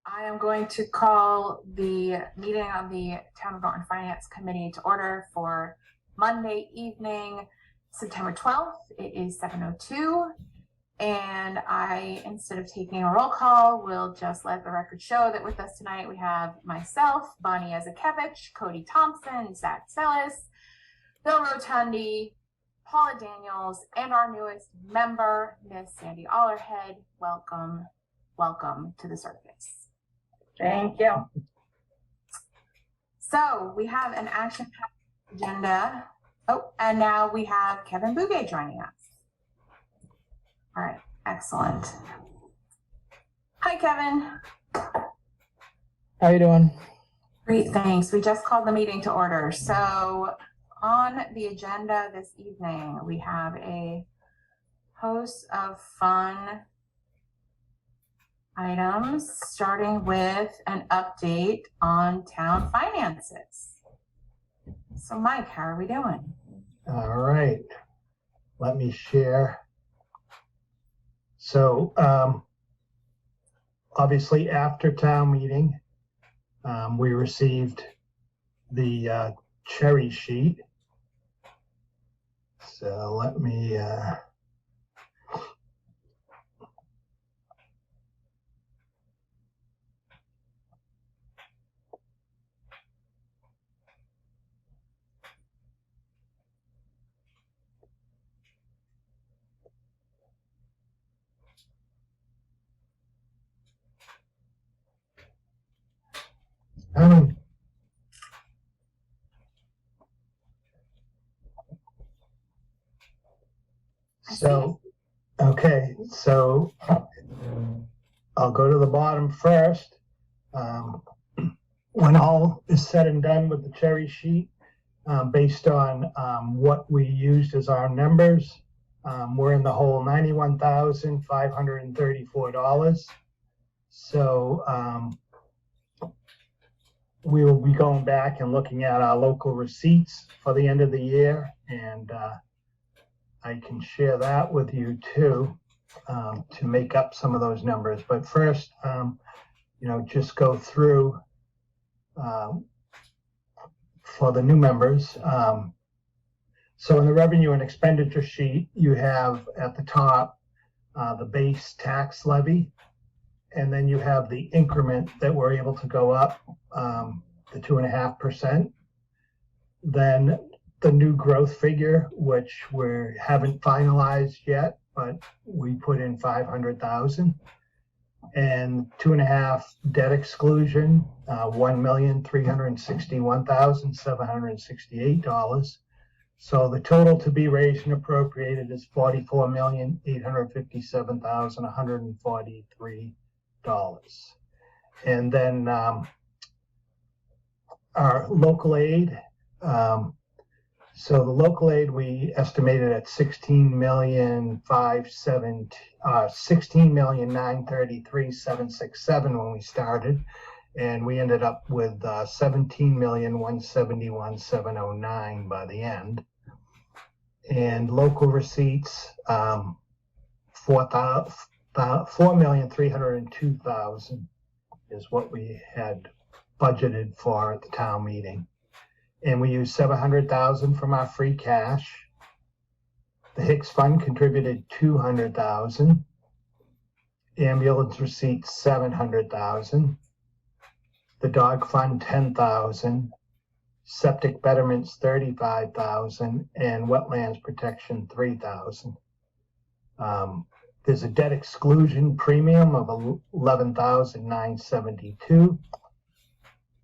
I am going to call the meeting of the Town of Norton Finance Committee to order for Monday evening, September 12th. It is 7:02, and I, instead of taking a roll call, will just let the record show that with us tonight we have myself, Bonnie Ezekevich, Cody Thompson, Zach Sellis, Bill Rotundi, Paula Daniels, and our newest member, Miss Sandy Allerhead. Welcome to the circus. Thank you. So we have an action-packed agenda. Oh, and now we have Kevin Bouguet joining us. All right, excellent. Hi, Kevin. How you doing? Great, thanks. We just called the meeting to order. So on the agenda this evening, we have a host of fun items, starting with an update on town finances. So Mike, how are we doing? All right, let me share. So obviously after town meeting, we received the cherry sheet. So let me okay, so I'll go to the bottom first. When all is said and done with the cherry sheet, based on what we used as our numbers, we're in the hole $91,534. So we will be going back and looking at our local receipts for the end of the year, and I can share that with you too, to make up some of those numbers. But first, just go through for the new members. So in the revenue and expenditure sheet, you have at the top the base tax levy, and then you have the increment that we're able to go up, the 2.5%. Then the new growth figure, which we haven't finalized yet, but we put in 500,000, and 2.5 debt exclusion, $1,361,768. So the total to be raised and appropriated is $44,857,143. And then our local aid. So the local aid we estimated at $16,933,767 when we started, and we ended up with $17,171,709 by the end. And local receipts, $4,302,000 is what we had budgeted for at the town meeting. And we used $700,000 from our free cash. The Hicks Fund contributed $200,000. Ambulance receipts $700,000. The Dog Fund $10,000. Septic betterments $35,000, and wetlands protection $3,000. There's a debt exclusion premium of $11,972,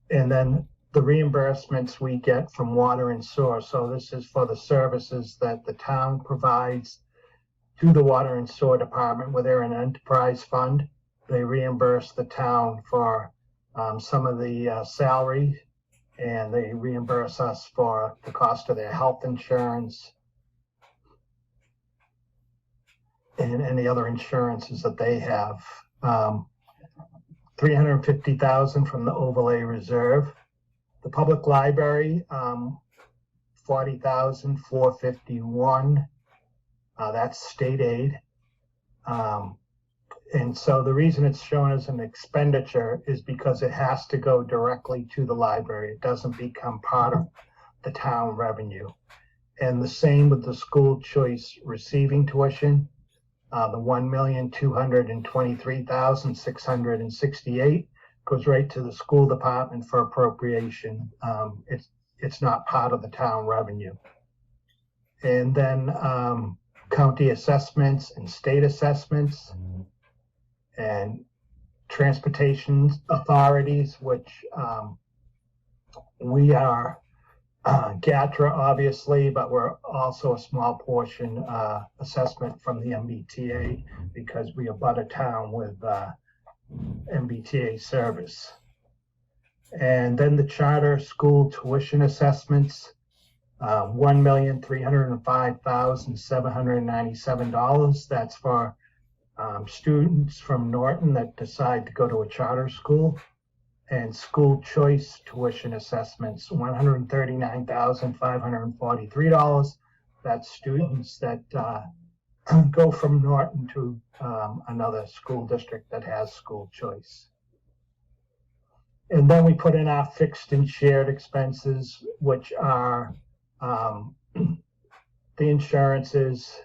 and then the reimbursements we get from water and sewer. So this is for the services that the town provides to the water and sewer department, where they're an enterprise fund. They reimburse the town for some of the salary, and they reimburse us for the cost of their health insurance and any other insurances that they have. $350,000 from the overlay reserve. The public library, $40,451. That's state aid. And so the reason it's shown as an expenditure is because it has to go directly to the library. It doesn't become part of the town revenue. And the same with the school choice receiving tuition. The $1,223,668 goes right to the school department for appropriation. It's not part of the town revenue. And then county assessments and state assessments and transportation authorities, which we are GATRA, obviously, but we're also a small portion assessment from the MBTA because we abut a town with MBTA service. And then the charter school tuition assessments, $1,305,797. That's for students from Norton that decide to go to a charter school. And school choice tuition assessments, $139,543. That's students that go from Norton to another school district that has school choice. And then we put in our fixed and shared expenses, which are the insurances,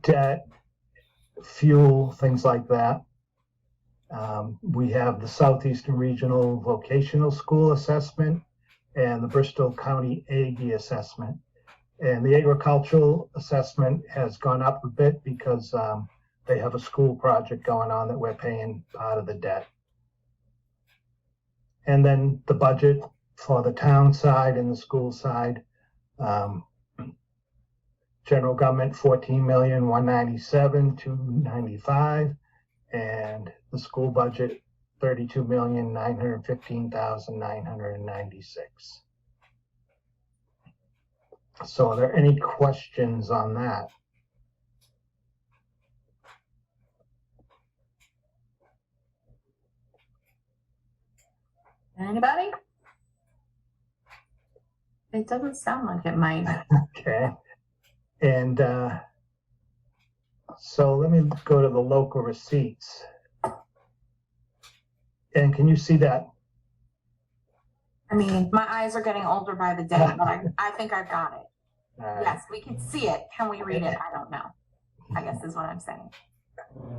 debt, fuel, things like that. We have the Southeastern Regional Vocational School Assessment and the Bristol County AG Assessment. And the agricultural assessment has gone up a bit because they have a school project going on that we're paying part of the debt. And then the budget for the town side and the school side. General government, $14,197,295. And the school budget, $32,915,996. So are there any questions on that? Anybody? It doesn't sound like it might. Okay. And so let me go to the local receipts. And can you see that? I mean, my eyes are getting older by the day, but I think I've got it. Yes, we can see it. Can we read it? I don't know. I guess is what I'm saying.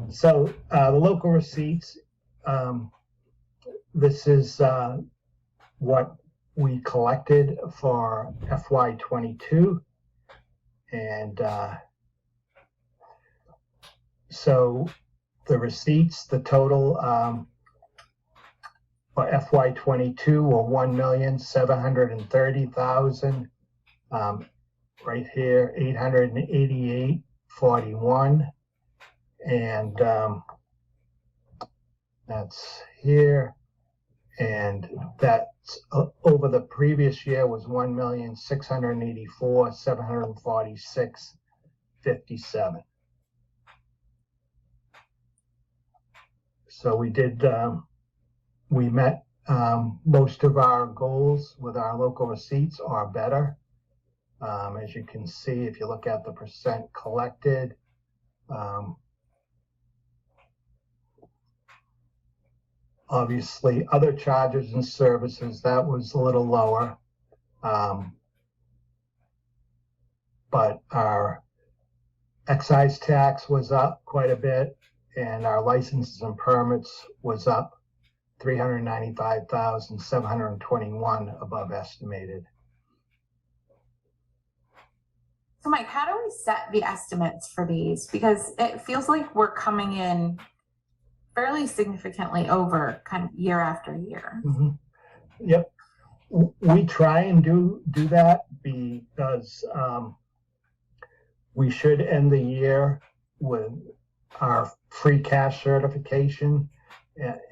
So the local receipts, this is what we collected for FY22. And so the receipts, the total for FY22 were $1,730,000. Right here, 888.41, and that's here, and that's over the previous year was 1,684,746.57. So we did, we met most of our goals with our local receipts or better. As you can see, if you look at the percent collected, obviously other charges and services, that was a little lower. But our excise tax was up quite a bit, and our licenses and permits was up 395,721 above estimated. So Mike, how do we set the estimates for these? Because it feels like we're coming in fairly significantly over kind of year after year. Mm-hmm. Yep. We try and do that because we should end the year with our free cash certification,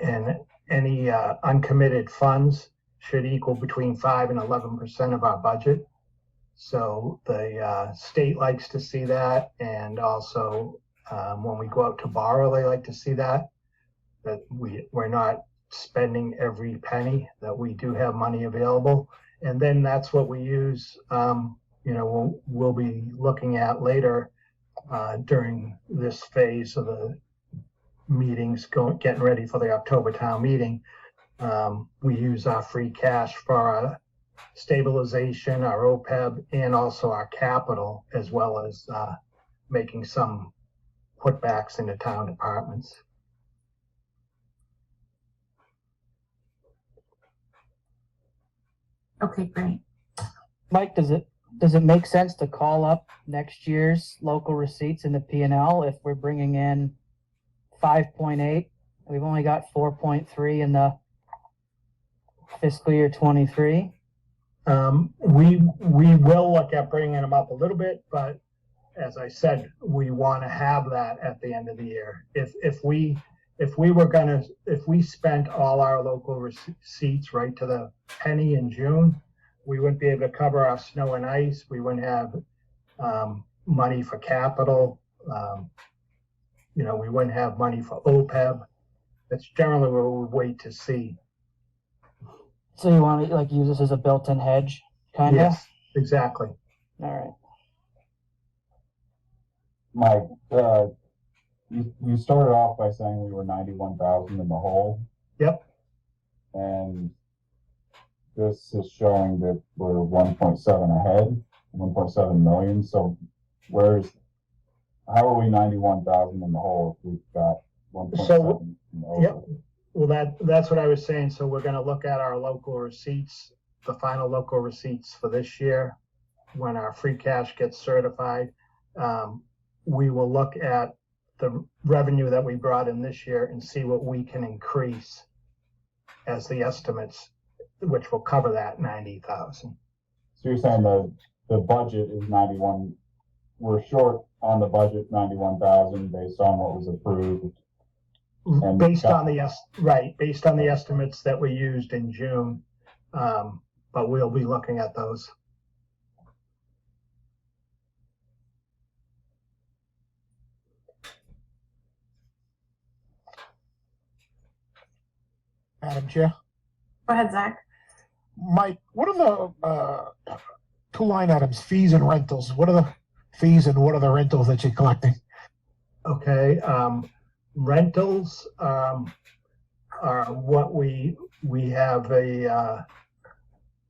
and any uncommitted funds should equal between 5 and 11% of our budget. So the state likes to see that, and also when we go out to borrow, they like to see that we're not spending every penny, that we do have money available. And then that's what we use. We'll be looking at later during this phase of the meetings, getting ready for the October town meeting. We use our free cash for our stabilization, our OPEB, and also our capital, as well as making some putbacks into town departments. Okay, great. Mike, does it make sense to call up next year's local receipts in the P&L if we're bringing in 5.8? We've only got 4.3 in the fiscal year 23. We will look at bringing them up a little bit, but as I said, we want to have that at the end of the year. If we spent all our local receipts right to the penny in June, we wouldn't be able to cover our snow and ice. We wouldn't have money for capital. We wouldn't have money for OPEB. That's generally what we would wait to see. So you want to use this as a built-in hedge, kind of? Yes, exactly. All right. Mike, you started off by saying we were 91,000 in the hole. Yep. And this is showing that we're 1.7 ahead, 1.7 million. So how are we 91,000 in the hole if we've got 1.7? So, yep. Well, that's what I was saying. So we're going to look at our local receipts, the final local receipts for this year, when our free cash gets certified. We will look at the revenue that we brought in this year and see what we can increase as the estimates, which will cover that 90,000. So you're saying the budget is 91. We're short on the budget 91,000 based on what was approved. And based on the estimates that we used in June, but we'll be looking at those. Madam Chair. Go ahead, Zach. Mike, what are the two line items, fees and rentals? What are the fees and what are the rentals that you're collecting? Okay, rentals are what we have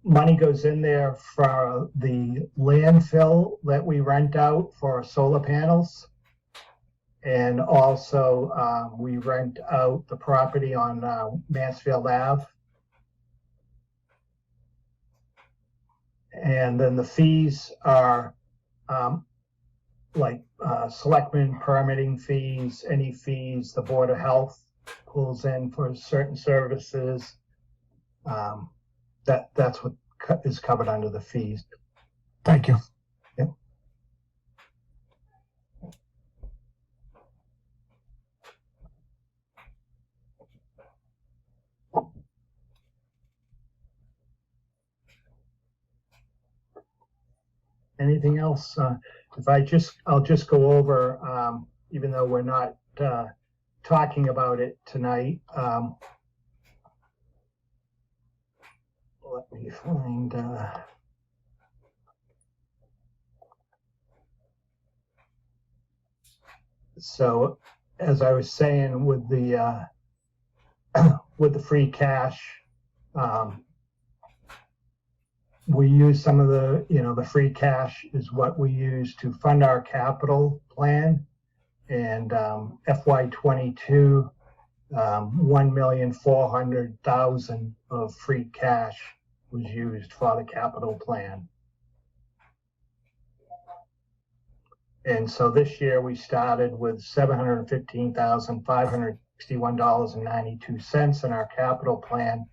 money goes in there for the landfill that we rent out for solar panels. And also we rent out the property on Mansfield Ave. And then the fees are selectmen permitting fees, any fees the Board of Health pulls in for certain services. That's what is covered under the fees. Thank you. Yep. Anything else? I'll just go over, even though we're not talking about it tonight. Let me find. So, as I was saying, with the free cash, we use some of the free cash is what we use to fund our capital plan. And FY22, 1,400,000 of free cash was used for the capital plan. And so this year we started with $715,561.92 in our capital plan,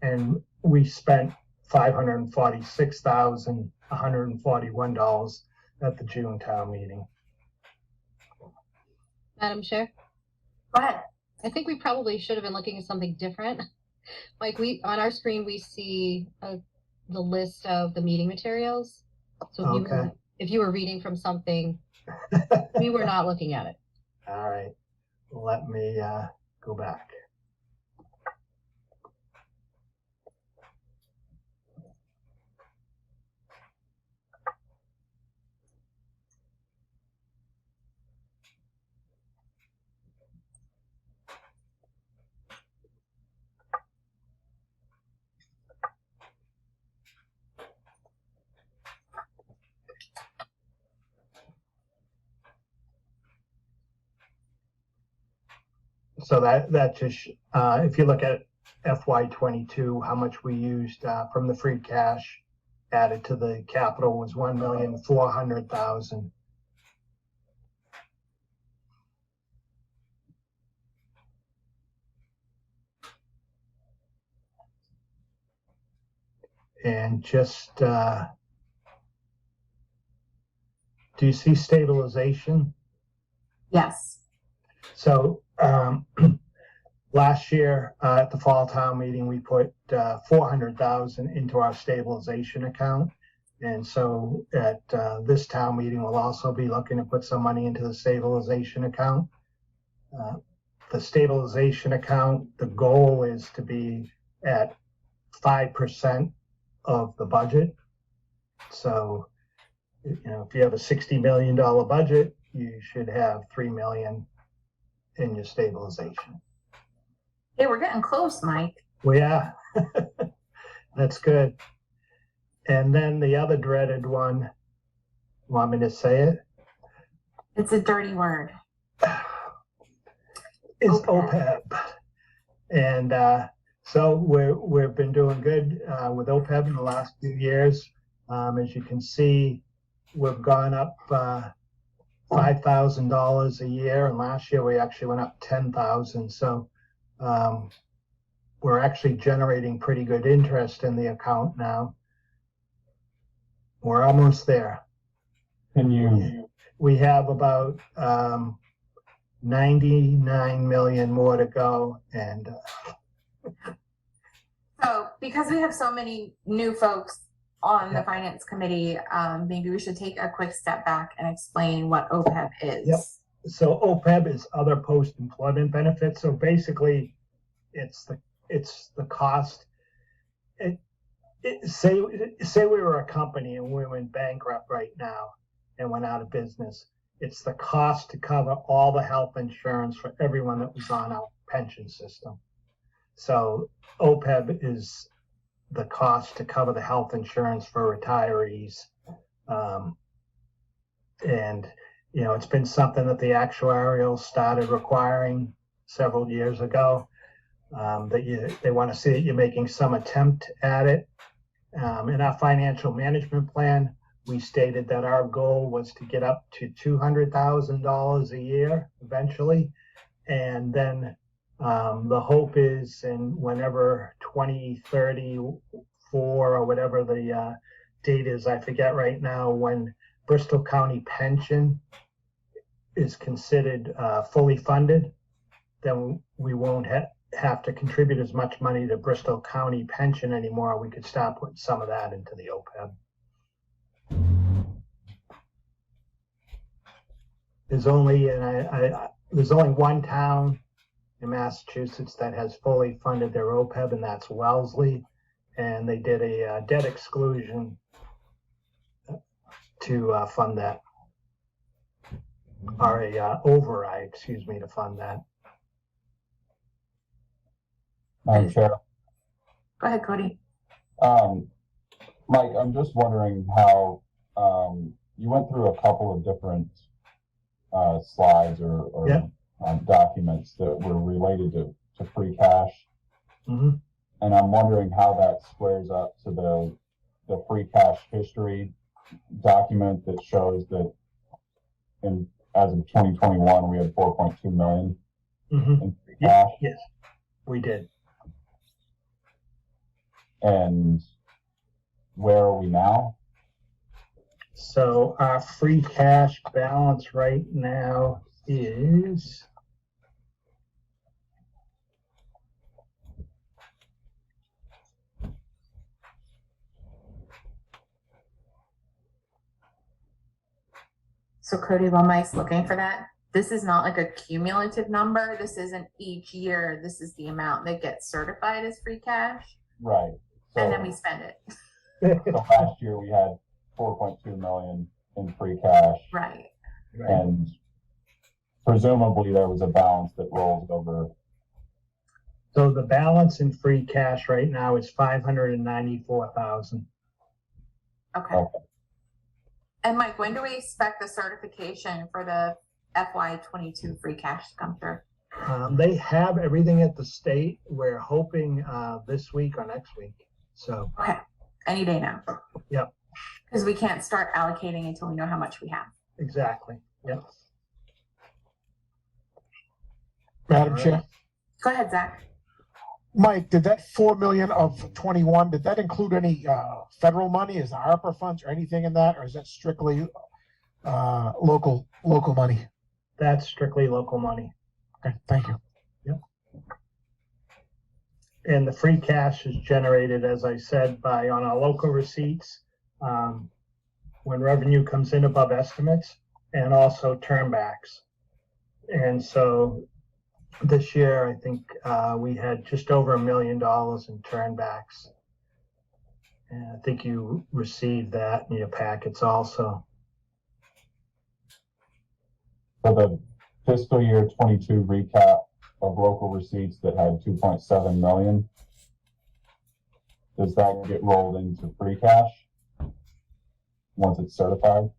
and we spent $546,141 at the June town meeting. Madam Chair, Go ahead. I think we probably should have been looking at something different. Like on our screen, we see the list of the meeting materials. So if you were reading from something, we were not looking at it. All right, let me go back. So that just, if you look at FY22, how much we used from the free cash added to the capital was 1,400,000. And just, do you see stabilization? Yes. So last year at the fall town meeting, we put 400,000 into our stabilization account. And so at this town meeting, we'll also be looking to put some money into the stabilization account. The stabilization account, the goal is to be at 5% of the budget. So, you know, if you have a $60 million budget, you should have 3 million in your stabilization. Hey, we're getting close, Mike. Well, yeah, that's good. And then the other dreaded one, want me to say it? It's a dirty word. Is OPEB. OPEB. And so we've been doing good with OPEB in the last few years. As you can see, we've gone up $5,000 a year, and last year we actually went up 10,000. So we're actually generating pretty good interest in the account now. We're almost there. Can you, We have about 99 million more to go, and So because we have so many new folks on the finance committee, maybe we should take a quick step back and explain what OPEB is. Yep. So OPEB is other post-employment benefits. So basically, it's the cost. Say we were a company and we went bankrupt right now and went out of business. It's the cost to cover all the health insurance for everyone that was on our pension system. So OPEB is the cost to cover the health insurance for retirees. And, you know, it's been something that the actuarials started requiring several years ago, that they want to see that you're making some attempt at it. In our financial management plan, we stated that our goal was to get up to $200,000 a year eventually. And then the hope is, and whenever 2034 or whatever the date is, I forget right now, when Bristol County pension is considered fully funded, then we won't have to contribute as much money to Bristol County pension anymore. We could start putting some of that into the OPEB. There's only, there's only one town in Massachusetts that has fully funded their OPEB, and that's Wellesley. And they did a debt exclusion to fund that, or a override, excuse me, to fund that. Madam Chair? Go ahead, Cody. Mike, I'm just wondering how you went through a couple of different slides or Yep. Documents that were related to free cash. Mm-hmm. And I'm wondering how that squares up to the free cash history document that shows that as of 2021, we had 4.2 million Mm-hmm. in free cash. Yes, we did. And where are we now? So our free cash balance right now is So Cody, while Mike's looking for that, this is not like a cumulative number. This isn't each year. This is the amount that gets certified as free cash, Right. So, and then we spend it. so last year we had 4.2 million in free cash, Right. and presumably there was a balance that rolls over. So the balance in free cash right now is 594,000. Okay. Okay. And Mike, when do we expect the certification for the FY22 free cash to come through? They have everything at the state. We're hoping this week or next week. So Okay, any day now. Yep. Because we can't start allocating until we know how much we have. exactly. Yep. Madam All right. Chair. Go ahead, Zach. Mike, did that 4 million of 21, did that include any federal money? Is there ARPA funds or anything in that, or is that strictly local money? That's strictly local money. Okay, thank you. And the free cash is generated, as I said, by on our local receipts, when revenue comes in above estimates, and also turnbacks. And so this year, I think we had just over $1 million in turnbacks. And I think you received that in your packets also. For the fiscal year 22 recap of local receipts that had 2.7 million, does that get rolled into free cash once it's certified?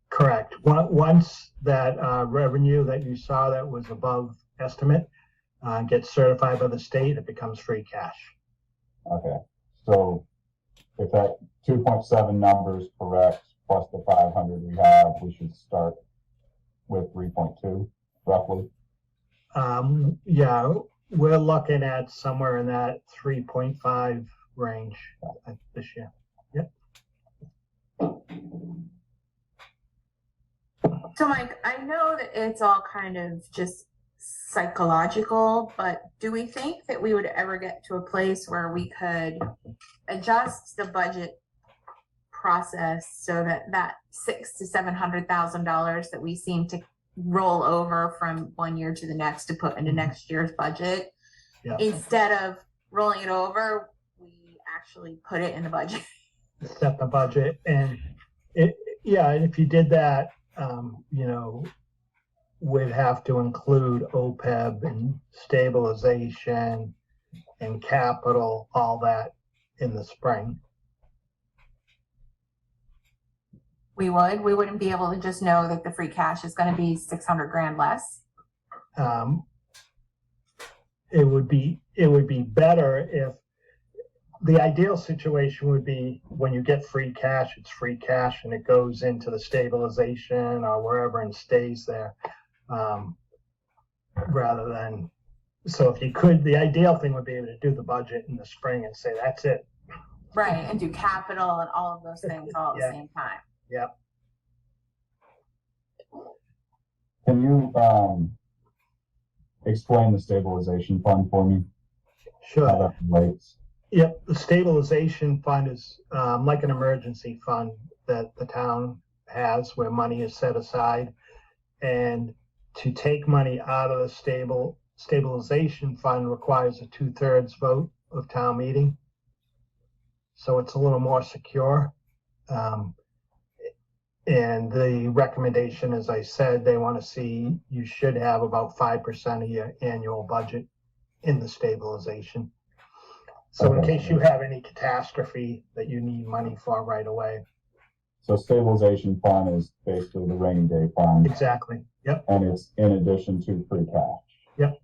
Correct. Once that revenue that you saw that was above estimate gets certified by the state, it becomes free cash. Okay, so if that 2.7 number is correct, plus the 500 we have, we should start with 3.2 roughly. Yeah, we're looking at somewhere in that 3.5 range this year. Yep. So, Mike, I know that it's all kind of just psychological, but do we think that we would ever get to a place where we could adjust the budget process so that that $600,000 to $700,000 that we seem to roll over from one year to the next to put into next year's budget, Yeah. instead of rolling it over, we actually put it in the budget? Set the budget, and and if you did that, you know, we'd have to include OPEB and stabilization and capital, all that in the spring. We wouldn't be able to just know that the free cash is going to be 600 grand less. It would be better if the ideal situation would be when you get free cash, it's free cash and it goes into the stabilization or wherever and stays there. Rather than, so if you could, the ideal thing would be able to do the budget in the spring and say, that's it. Right, and do capital and all of those things all at Yeah. the same time. Yep. Can you explain the stabilization fund for me? Sure. How that relates? Yep, the stabilization fund is like an emergency fund that the town has where money is set aside. And to take money out of the stabilization fund requires a 2/3 vote of town meeting. So it's a little more secure. And the recommendation, as I said, they want to see you should have about 5% of your annual budget in the stabilization. So in case you have any catastrophe that you need money for right away. So stabilization fund is basically the rainy day fund, Exactly. Yep. and it's in addition to free cash. Yep.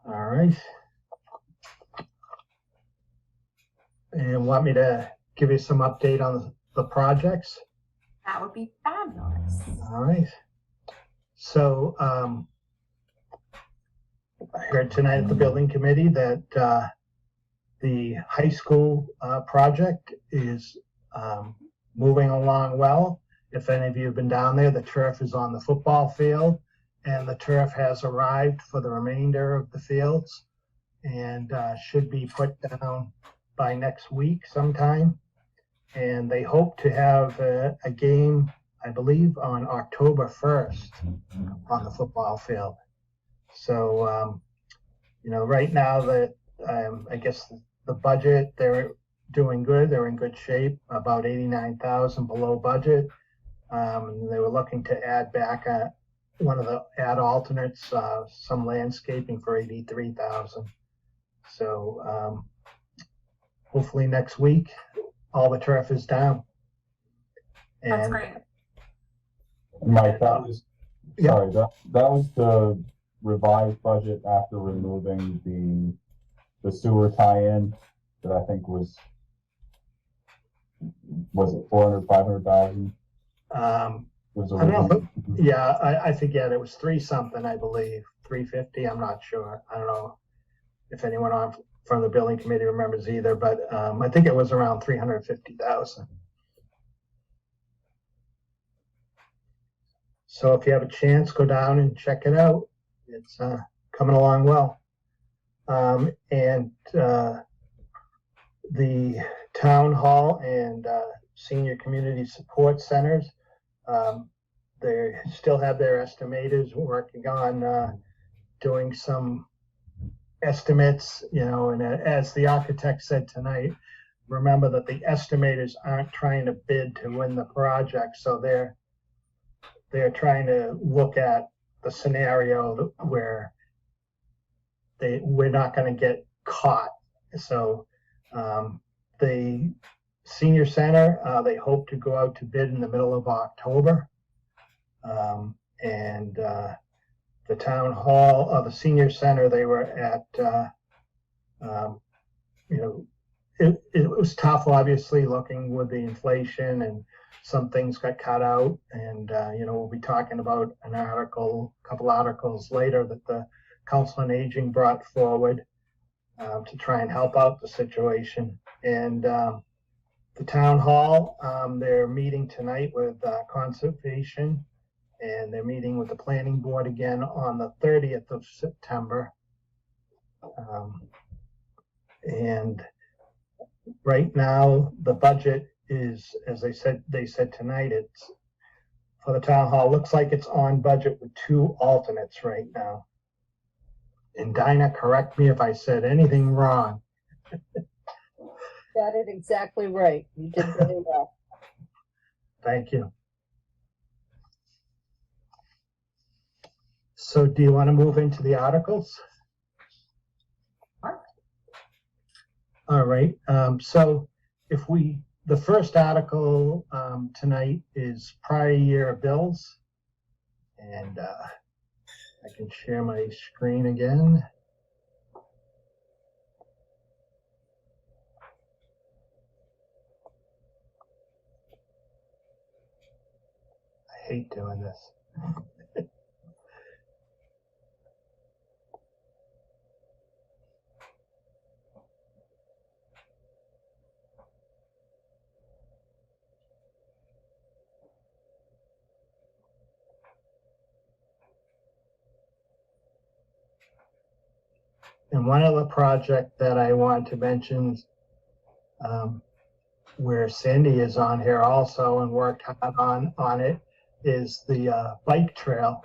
All right. And want me to give you some update on the projects? That would be fabulous. All right. So I heard tonight at the building committee that the high school project is moving along well. If any of you have been down there, the turf is on the football field, and the turf has arrived for the remainder of the fields and should be put down by next week sometime. And they hope to have a game, I believe, on October 1st on the football field. So, you know, right now that I guess the budget, they're doing good. They're in good shape, about 89,000 below budget. And they were looking to add back one of the alternates, some landscaping for 83,000. So hopefully next week all the turf is down. That's And great. Mike, that was, Yeah. sorry, that was the revised budget after removing the sewer tie-in that I think was it 400, 500,000? Was I don't know, originally- yeah, I forget, it was 3 something, I believe, 350, I'm not sure. I don't know if anyone on from the building committee remembers either, but I think it was around 350,000. So if you have a chance, go down and check it out. It's coming along well. And the town hall and senior community support centers, they still have their estimators working on doing some estimates, and as the architect said tonight, remember that the estimators aren't trying to bid to win the project, so they're trying to look at the scenario where we're not going to get caught. So the senior center, they hope to go out to bid in the middle of October. And the town hall, the senior center, they were at, it was tough, obviously, looking with the inflation, and some things got cut out. And, we'll be talking about a couple articles later that the Council on Aging brought forward to try and help out the situation. And the town hall, they're meeting tonight with conservation, and they're meeting with the planning board again on the 30th of September. And right now, the budget is, as they said tonight, it's for the town hall, looks like it's on budget with 2 alternates right now. And Dinah, correct me if I said anything wrong. Got it exactly right. You did very well. Thank you. So do you want to move into the articles? Sure. All right. So the first article tonight is prior year bills. And I can share my screen again. I hate doing this. And one other project that I want to mention, where Sandy is on here also and worked hard on it, is the bike trail.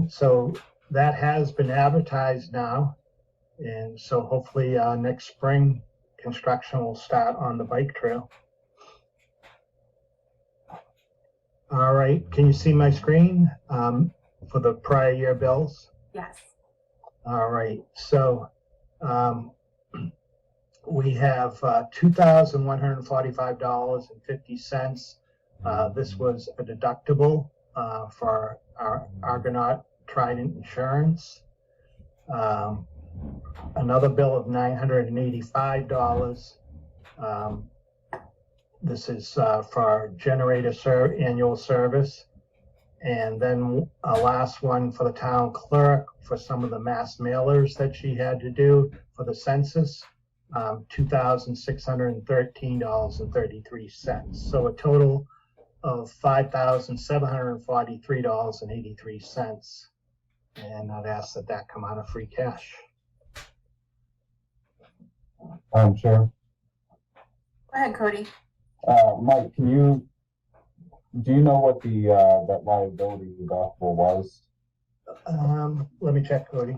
So that has been advertised now, and so hopefully next spring construction will start on the bike trail. All right, can you see my screen for the prior year bills? Yes. All right, so we have $2,145.50. This was a deductible for our Argonaut Trident insurance. Another bill of $985. This is for generator annual service. And then a last one for the town clerk for some of the mass mailers that she had to do for the census, $2,613.33. So a total of $5,743.83. And I'd ask that come out of free cash. Chair. Go ahead, Cody. Mike, do you know what the that liability deductible was? Let me check, Cody.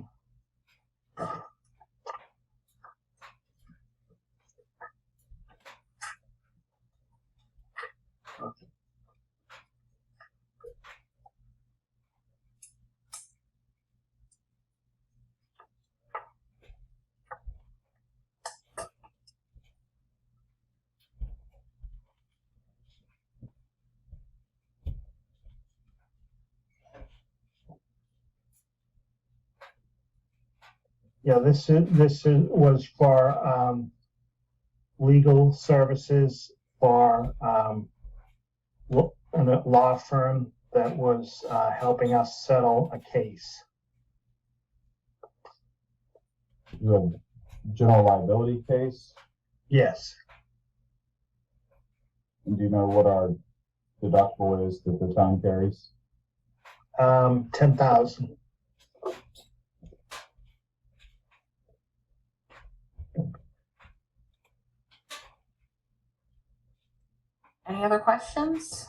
Yeah, was for legal services for a law firm that was helping us settle a case. The general liability case. Yes. And do you know what our deductible is that the town carries? 10,000. Any other questions?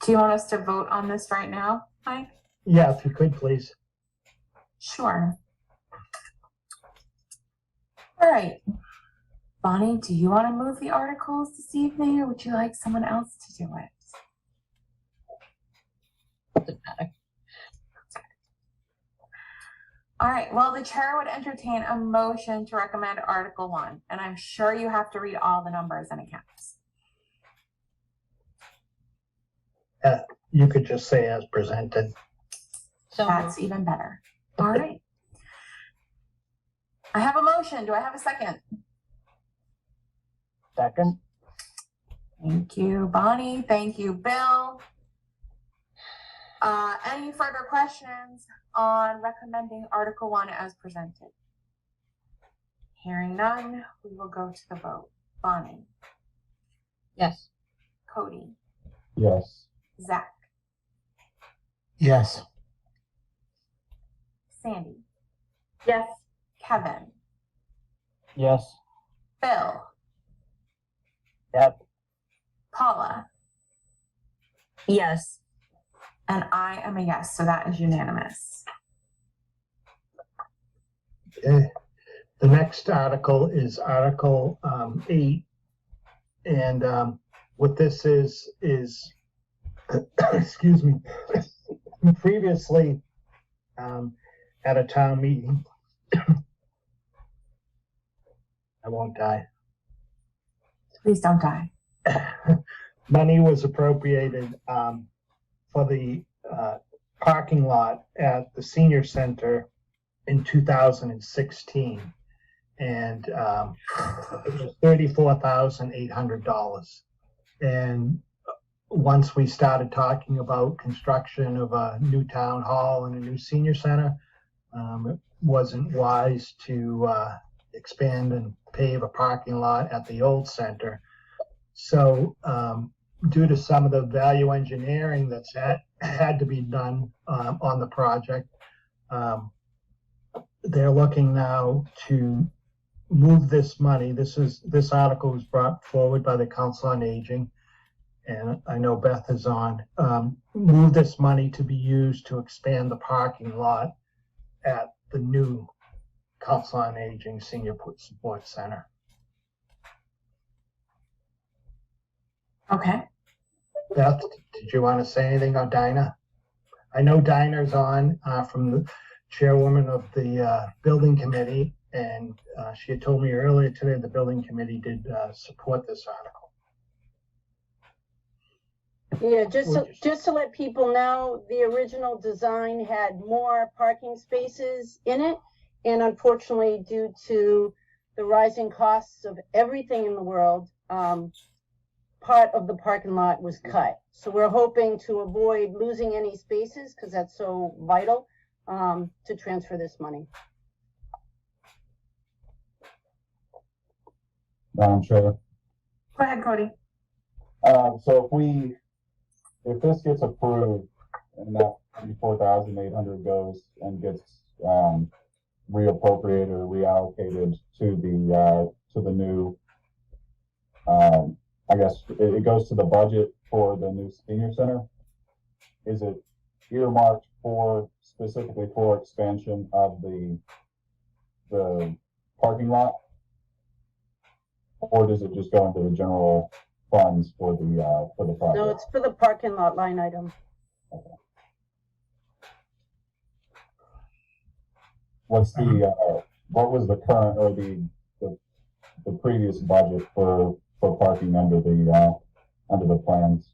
Do you want us to vote on this right now, Mike? Yeah, if you could, please. Sure. All right. Bonnie, do you want to move the articles this evening, or would you like someone else to do it? Doesn't matter. All right, well, the chair would entertain a motion to recommend Article 1, and I'm sure you have to read all the numbers and accounts. You could just say as presented. So That's even better. All right. I have a motion. Do I have a second? Second. Thank you, Bonnie. Thank you, Bill. Any further questions on recommending Article 1 as presented? Hearing none, we will go to the vote. Bonnie, yes. Cody, Yes. Zach, Yes. Sandy, Yes. Kevin, Yes. Bill, Yep. Paula, Yes. and I am a yes, so that is unanimous. Okay. The next article is Article 8. And what this is excuse me, previously at a town meeting, I won't die. Please don't die. Money was appropriated for the parking lot at the senior center in 2016. And it was $34,800. And once we started talking about construction of a new town hall and a new senior center, it wasn't wise to expand and pave a parking lot at the old center. So due to some of the value engineering that's had to be done on the project, they're looking now to move this money. This article was brought forward by the Council on Aging, and I know Beth is on. Move this money to be used to expand the parking lot at the new Council on Aging Senior Support Center. Okay. Beth, did you want to say anything on Dinah? I know Dinah's on from the chairwoman of the building committee, and she had told me earlier today the building committee did support this article. Yeah, just to let people know, the original design had more parking spaces in it. And unfortunately, due to the rising costs of everything in the world, part of the parking lot was cut. So we're hoping to avoid losing any spaces, because that's so vital, to transfer this money. Madam Chair. Go ahead, Cody. So if this gets approved and that $34,800 goes and gets reappropriated or reallocated to the new, I guess it goes to the budget for the new senior center. Is it earmarked specifically for expansion of the parking lot? Or does it just go into the general funds for the project? No, it's for the parking lot line item. What's what was the current or the previous budget for parking under the plans?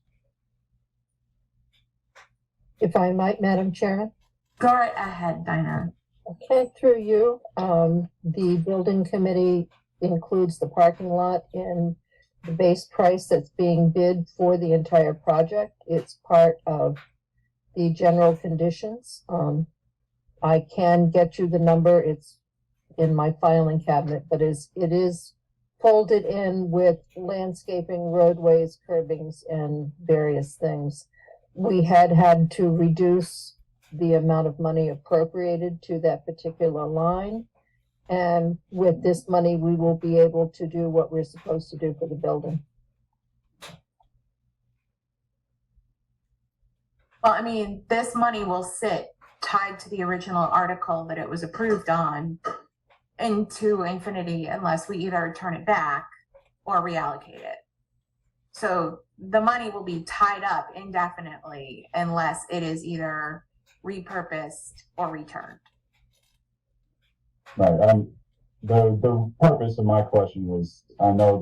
If I might, Madam Chairman, Go right ahead, Dinah. Okay, through you. The building committee includes the parking lot in the base price that's being bid for the entire project. It's part of the general conditions. I can get you the number. It's in my filing cabinet, but it is folded in with landscaping, roadways, curbings, and various things. We had to reduce the amount of money appropriated to that particular line. And with this money, we will be able to do what we're supposed to do for the building. Well, I mean, this money will sit tied to the original article that it was approved on into infinity unless we either turn it back or reallocate it. So the money will be tied up indefinitely unless it is either repurposed or returned. Right. The purpose of my question was, I know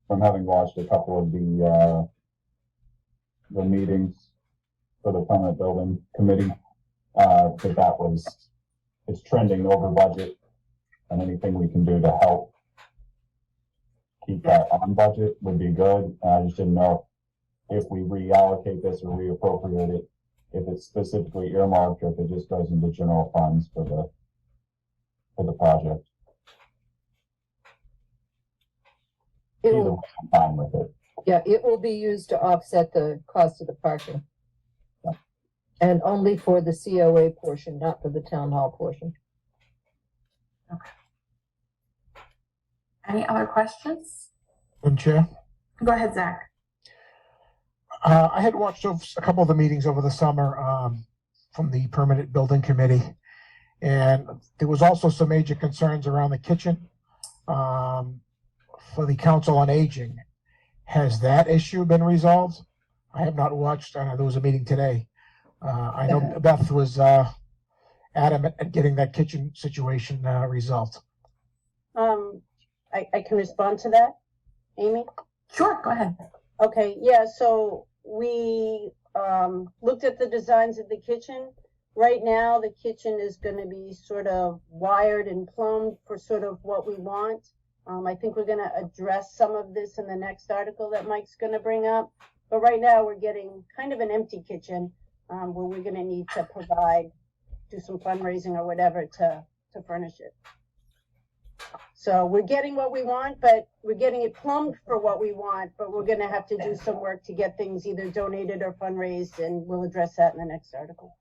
from having watched a couple of the meetings for the permanent building committee, it's trending over budget, and anything we can do to help keep that on budget would be good. And I just didn't know if we reallocate this or reappropriate it, if it's specifically earmarked or if it just goes into general funds for the project. Either way, I'm fine with it. Yeah, it will be used to offset the cost of the parking. And only for the COA portion, not for the town hall portion. Okay. Any other questions? Madam Chair, Go ahead, Zach. I had watched a couple of the meetings over the summer from the permanent building committee, and there was also some major concerns around the kitchen for the Council on Aging. Has that issue been resolved? I have not watched. There was a meeting today. I know Beth was adamant at getting that kitchen situation resolved. I can respond to that, Amy? Sure, go ahead. Okay, yeah, so we looked at the designs of the kitchen. Right now, the kitchen is going to be sort of wired and plumbed for sort of what we want. I think we're going to address some of this in the next article that Mike's going to bring up. But right now, we're getting kind of an empty kitchen where we're going to need to do some fundraising or whatever to furnish it. So we're getting what we want, but we're getting it plumbed for what we want, but we're going to have to do some work to get things either donated or fundraised, and we'll address that in the next article.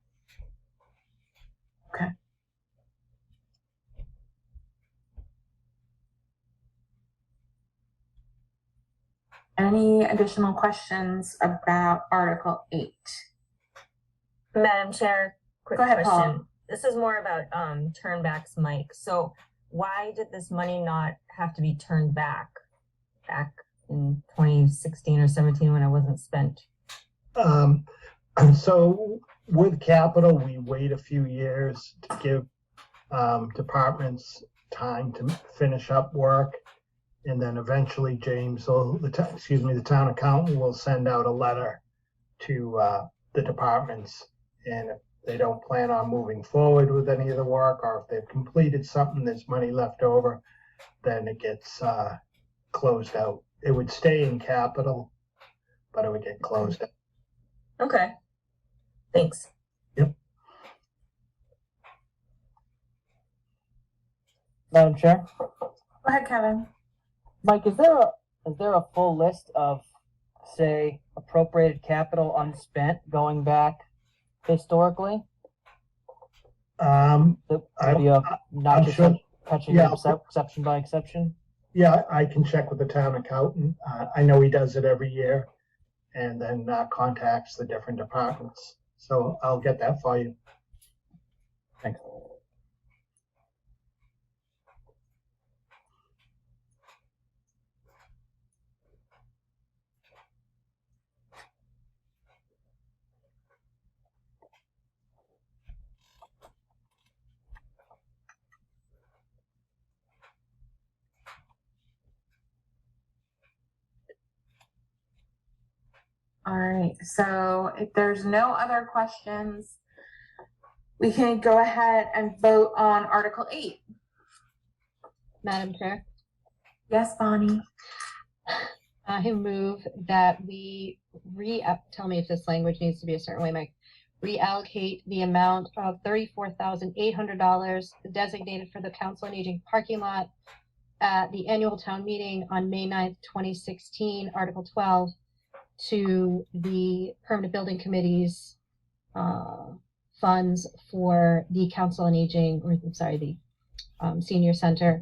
Okay. Any additional questions about Article 8? Madam Chair, quick Go ahead, question. Paul. This is more about turnbacks, Mike. So why did this money not have to be turned back in 2016 or 17 when it wasn't spent? So with capital, we wait a few years to give departments time to finish up work. And then eventually James will, the town accountant will send out a letter to the departments. And if they don't plan on moving forward with any of the work, or if they've completed something, there's money left over, then it gets closed out. It would stay in capital, but it would get closed out. Okay. Thanks. Yep. Madam Chair? Go ahead, Kevin. Mike, is there a full list of, say, appropriated capital unspent going back historically? I'm Not just sure. touching Yeah. exception by exception? Yeah, I can check with the town accountant. I know he does it every year and then contacts the different departments. So I'll get that for you. Thanks. All right, so if there's no other questions, We can go ahead and vote on Article 8. Madam Chair, Yes, Bonnie. I move that we tell me if this language needs to be a certain way, Mike. Reallocate the amount of $34,800 designated for the Council on Aging parking lot at the annual town meeting on May 9th, 2016, Article 12, to the Permanent Building Committee's funds for the Council on Aging, or I'm sorry, the Senior Center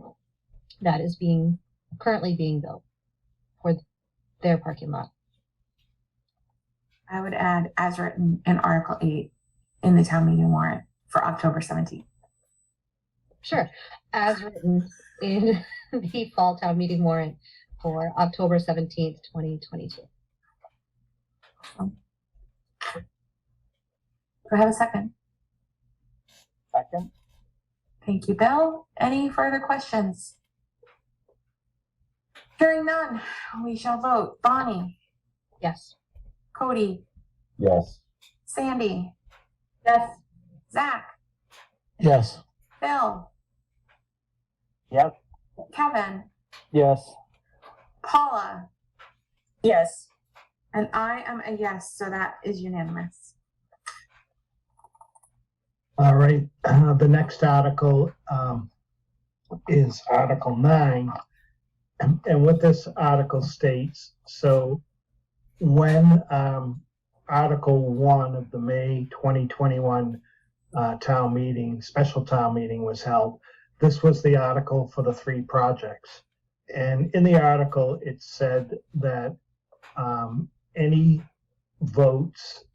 that is currently being built for their parking lot. I would add as written in Article 8 in the town meeting warrant for October 17th. Sure, as written in the fall town meeting warrant for October 17th, 2022. Do I have a second? Second. Thank you, Bill. Any further questions? Hearing none, we shall vote. Bonnie, Yes. Cody, Yes. Sandy. Yes. Zach, Yes. Bill, Yep. Kevin, Yes. Paula, Yes. and I am a yes, so that is unanimous. All right, the next article is Article 9. And what this article states, so when Article 1 of the May 2021 town meeting, special town meeting was held, this was the article for the 3 projects. And in the article, it said that any votes,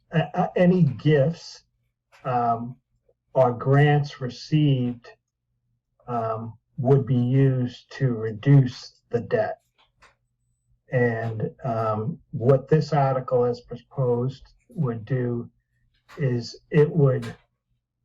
any gifts or grants received would be used to reduce the debt. And what this article as proposed would do is it would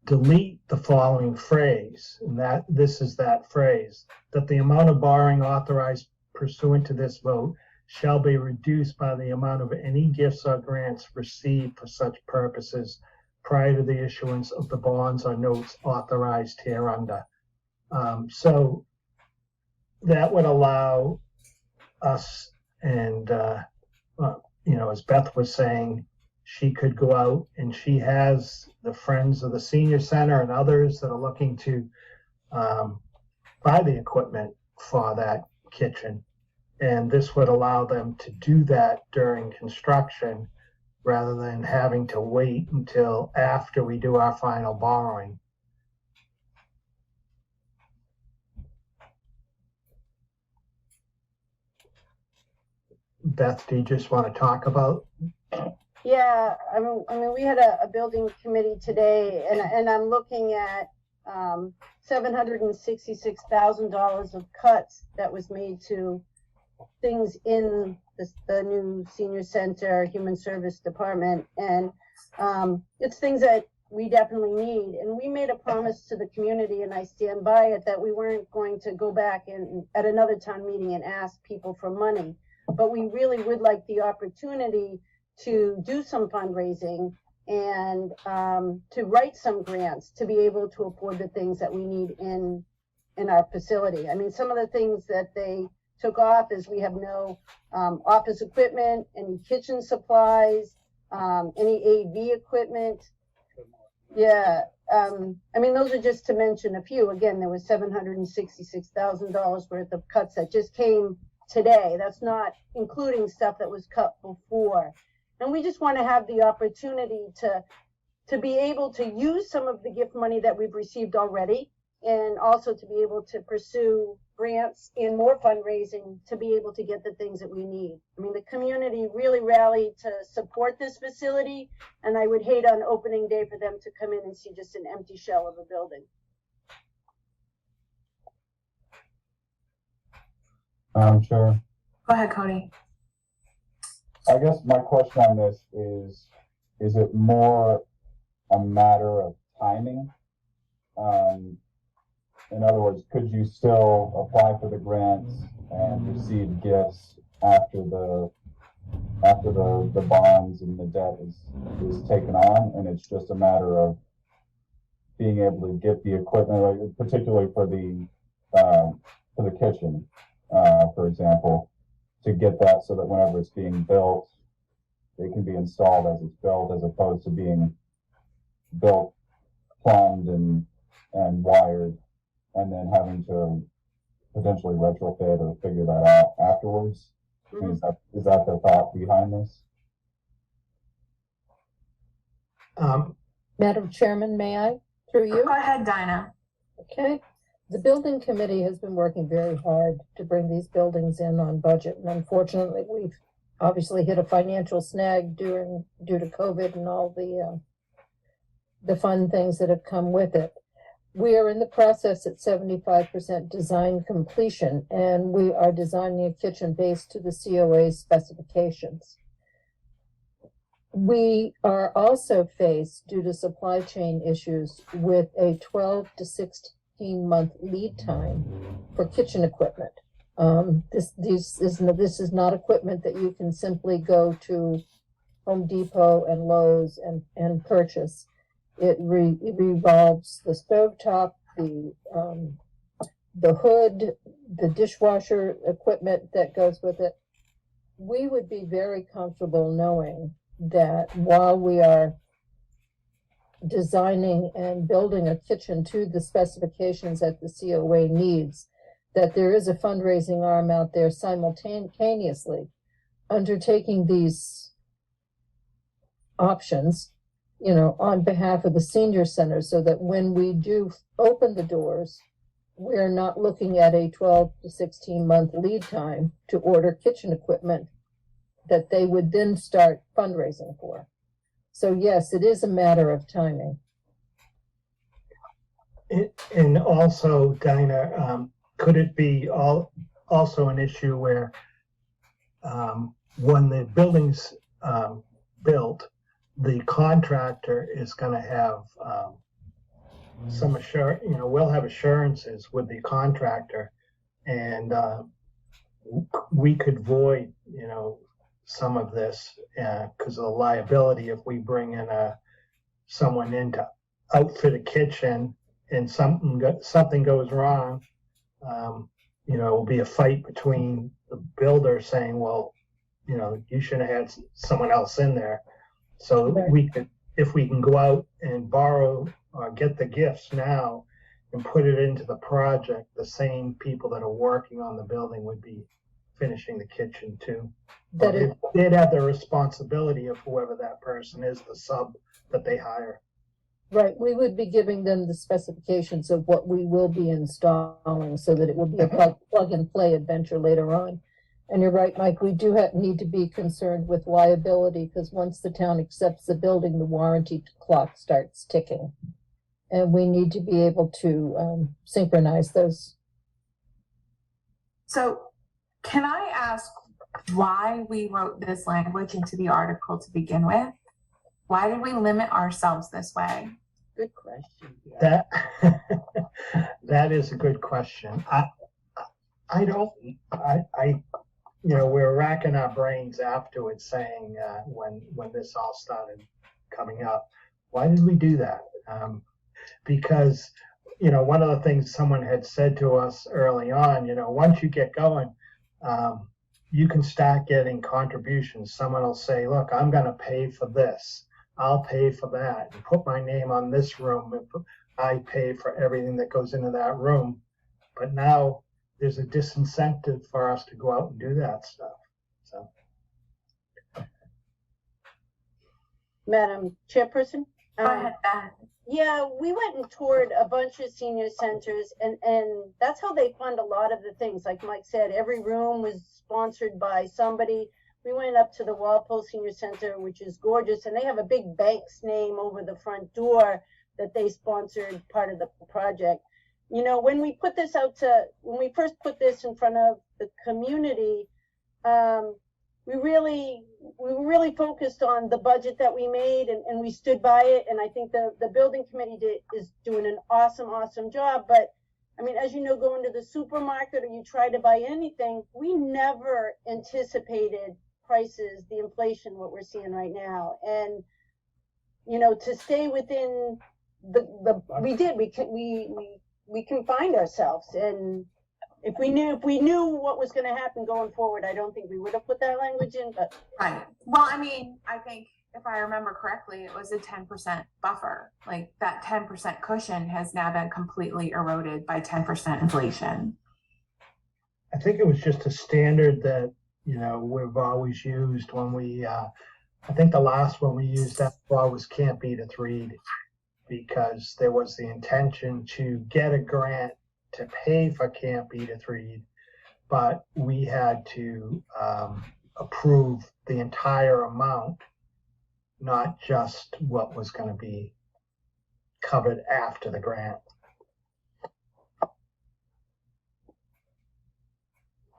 delete the following phrase, and that this is that phrase, that the amount of borrowing authorized pursuant to this vote shall be reduced by the amount of any gifts or grants received for such purposes prior to the issuance of the bonds or notes authorized hereunder. So that would allow us, and as Beth was saying, she could go out and she has the Friends of the Senior Center and others that are looking to buy the equipment for that kitchen. And this would allow them to do that during construction rather than having to wait until after we do our final borrowing. Beth, do you just want to talk about? Yeah, I mean, we had a building committee today, and I'm looking at $766,000 of cuts that was made to things in the new senior center, human service department, and it's things that we definitely need. And we made a promise to the community, and I stand by it, that we weren't going to go back and at another town meeting and ask people for money. But we really would like the opportunity to do some fundraising and to write some grants to be able to afford the things that we need in our facility. I mean, some of the things that they took off is we have no office equipment, any kitchen supplies, any AV equipment. Yeah, I mean, those are just to mention a few. Again, there was $766,000 worth of cuts that just came today. That's not including stuff that was cut before. And we just want to have the opportunity to be able to use some of the gift money that we've received already, and also to be able to pursue grants and more fundraising to be able to get the things that we need. I mean, the community really rallied to support this facility, and I would hate on opening day for them to come in and see just an empty shell of a building. Sure. Go ahead, Cody. I guess my question on this is it more a matter of timing? In other words, could you still apply for the grants and receive gifts after the bonds and the debt is taken on, and it's just a matter of being able to get the equipment, like, particularly for the kitchen, for example, to get that so that whenever it's being built, it can be installed as it's built, as opposed to being built, plumbed, and wired, and then having to potentially retrofit or figure that out afterwards. I mean, is that the thought behind this? Madam Chairman, may I, through you? Go ahead, Dinah. Okay. The building committee has been working very hard to bring these buildings in on budget, and unfortunately, we've obviously hit a financial snag due to COVID and all the fun things that have come with it. We are in the process at 75% design completion, and we are designing a kitchen based to the COA's specifications. We are also faced, due to supply chain issues, with a 12 to 16-month lead time for kitchen equipment. This is not equipment that you can simply go to Home Depot and Lowe's and purchase. It revolves the stovetop, the hood, the dishwasher equipment that goes with it. We would be very comfortable knowing that while we are designing and building a kitchen to the specifications that the COA needs, that there is a fundraising arm out there simultaneously undertaking these options, on behalf of the senior center, so that when we do open the doors, we're not looking at a 12 to 16-month lead time to order kitchen equipment that they would then start fundraising for. So yes, it is a matter of timing. And also, Dinah, could it be also an issue where when the building's built, the contractor is going to have some assurance, we'll have assurances with the contractor, and we could void, some of this because of the liability if we bring in someone in to outfit a kitchen and something goes wrong. It will be a fight between the builder saying, well, you should have had someone else in there. So we could, if we can go out and borrow or get the gifts now and put it into the project, the same people that are working on the building would be finishing the kitchen too. They'd have the responsibility of whoever that person is, the sub that they hire. Right, we would be giving them the specifications of what we will be installing so that it will be a plug and play adventure later on. And you're right, Mike, we do need to be concerned with liability, because once the town accepts the building, the warranty clock starts ticking. And we need to be able to synchronize those. So can I ask why we wrote this language into the article to begin with? Why did we limit ourselves this way? Good question. That is a good question. We were racking our brains afterwards saying, when this all started coming up, why did we do that? Because, one of the things someone had said to us early on, once you get going, you can start getting contributions. Someone will say, look, I'm going to pay for this. I'll pay for that and put my name on this room. I pay for everything that goes into that room. But now there's a disincentive for us to go out and do that stuff. So, Madam Chairperson? Go ahead, Beth. Yeah, we went and toured a bunch of senior centers, and that's how they fund a lot of the things. Like Mike said, every room was sponsored by somebody. We went up to the Walpole Senior Center, which is gorgeous, and they have a big bank's name over the front door that they sponsored part of the project. When we first put this in front of the community, we were really focused on the budget that we made, and we stood by it. And I think the building committee is doing an awesome job. But I mean, as you know, going to the supermarket or you try to buy anything, we never anticipated prices, the inflation, what we're seeing right now. And, to stay within we confined ourselves, and if we knew what was going to happen going forward, I don't think we would have put that language in. But right. Well, I mean, I think if I remember correctly, it was a 10% buffer. Like that 10% cushion has now been completely eroded by 10% inflation. I think it was just a standard that, we've always used when we, I think the last one we used that for was can't beat a three, because there was the intention to get a grant to pay for Camp Beat a Threed, but we had to approve the entire amount, not just what was going to be covered after the grant.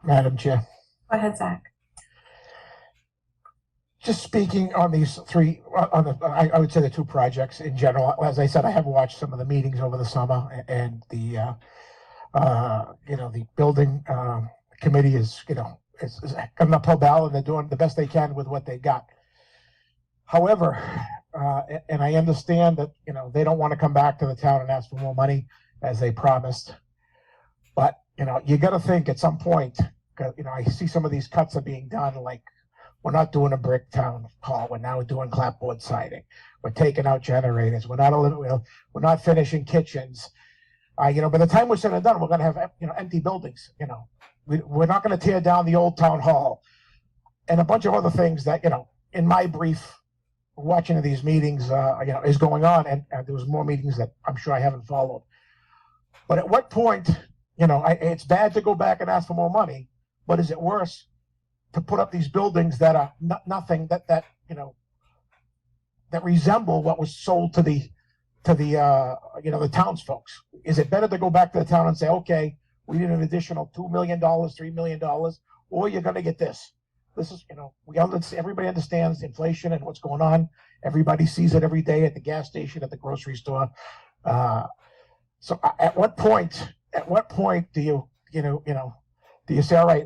Madam Chair. Go ahead, Zach. Just speaking on these three, I would say the two projects in general. As I said, I have watched some of the meetings over the summer, and the the building committee is got an uphill battle, and they're doing the best they can with what they got. However, and I understand that they don't want to come back to the town and ask for more money as they promised, but you got to think at some point. I see some of these cuts are being done, like we're not doing a brick town hall. We're now doing clapboard siding. We're taking out generators. We're not finishing kitchens. By the time we're said and done, we're going to have empty buildings. We're not going to tear down the old town hall, and a bunch of other things that in my brief watching of these meetings, is going on, and there was more meetings that I'm sure I haven't followed. But at what point, it's bad to go back and ask for more money, but is it worse to put up these buildings that are nothing that resemble what was sold to the townsfolk? Is it better to go back to the town and say, okay, we need an additional $2 million, $3 million, or you're going to get this? This is, everybody understands inflation and what's going on. Everybody sees it every day at the gas station, at the grocery store. So at what point do you say, all right,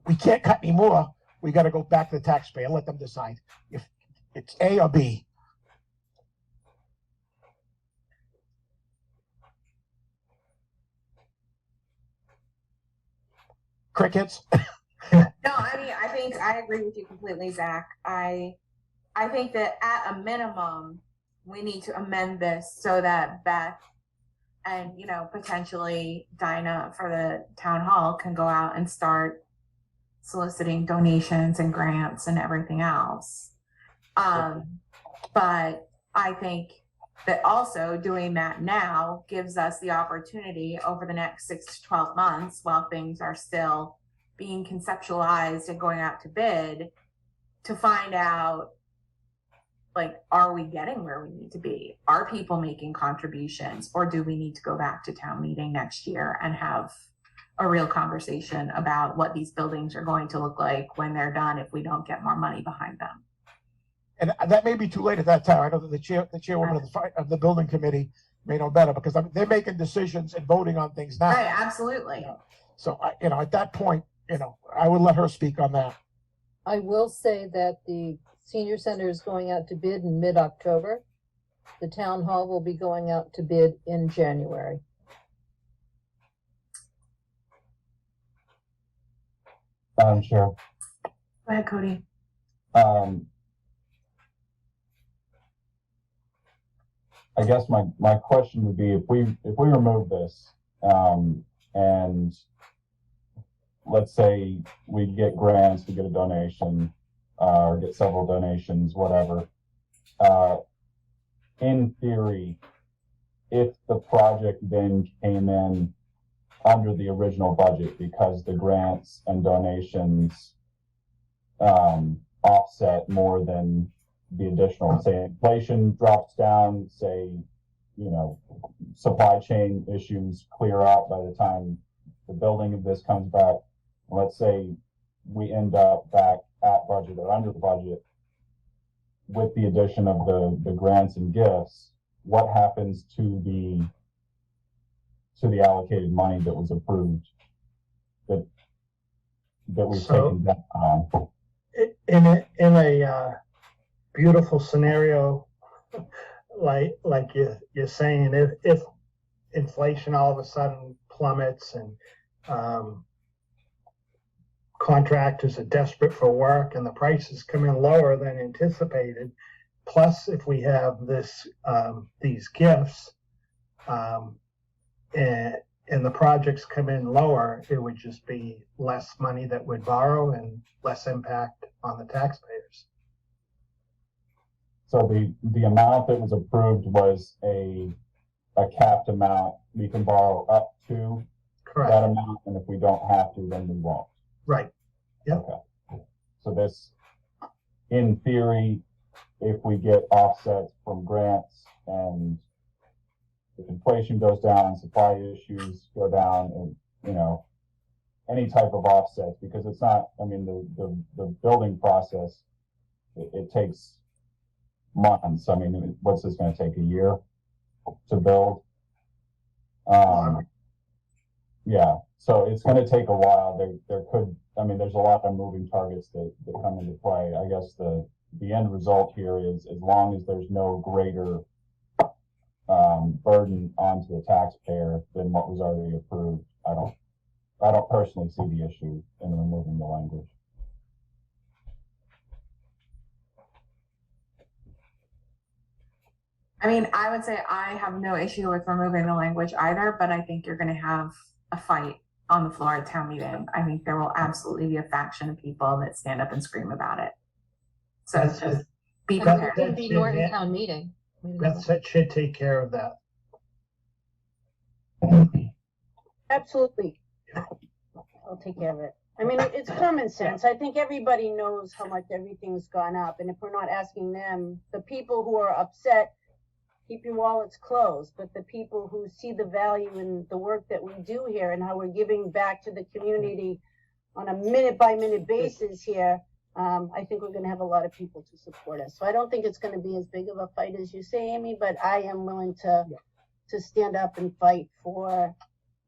we can't cut anymore. We got to go back to the taxpayer, let them decide if it's A or B. Crickets. No, I mean, I agree with you completely, Zach. I think that at a minimum, we need to amend this so that Beth and, potentially Dinah for the town hall can go out and start soliciting donations and grants and everything else. But I think that also doing that now gives us the opportunity over the next 6 to 12 months, while things are still being conceptualized and going out to bid, to find out, like, are we getting where we need to be? Are people making contributions, or do we need to go back to town meeting next year and have a real conversation about what these buildings are going to look like when they're done if we don't get more money behind them? And that may be too late at that time. I know that the chairwoman of the building committee may know better, because they're making decisions and voting on things now. Right, absolutely. So at that point, I would let her speak on that. I will say that the senior center is going out to bid in mid-October. The town hall will be going out to bid in January. Sure. Go ahead, Cody. I guess my question would be, if we remove this, and let's say we get grants, we get a donation, or get several donations, whatever. In theory, if the project then came in under the original budget because the grants and donations offset more than the additional, say inflation drops down, say, supply chain issues clear out by the time the building of this comes back. Let's say we end up back at budget or under the budget with the addition of the grants and gifts. What happens to the allocated money that was approved that we've taken down? In a beautiful scenario, like you're saying, if inflation all of a sudden plummets and contractors are desperate for work and the prices come in lower than anticipated, plus if we have these gifts, and the projects come in lower, it would just be less money that we'd borrow and less impact on the taxpayers. So the amount that was approved was a capped amount. We can borrow up to Correct. that amount, and if we don't have to, then we won't. Right. Yep. Okay. So this, in theory, if we get offsets from grants and if inflation goes down, supply issues go down, and any type of offsets, because it's not. I mean, the building process, it takes months. I mean, what's this going to take, a year to build? Yeah, so it's going to take a while. There could, I mean, there's a lot of moving targets that come into play. I guess the end result here is, as long as there's no greater burden onto the taxpayer than what was already approved, I don't personally see the issue in removing the language. I mean, I would say I have no issue with removing the language either, but I think you're going to have a fight on the floor at town meeting. I think there will absolutely be a faction of people that stand up and scream about it. So just be prepared. It's going to be Norton Town meeting. That should take care of that. Absolutely. I'll take care of it. I mean, it's common sense. I think everybody knows how much everything's gone up. And if we're not asking them, the people who are upset, keep your wallets closed. But the people who see the value in the work that we do here and how we're giving back to the community on a minute by minute basis here, I think we're going to have a lot of people to support us. So I don't think it's going to be as big of a fight as you say, Amy, but I am willing to stand up and fight for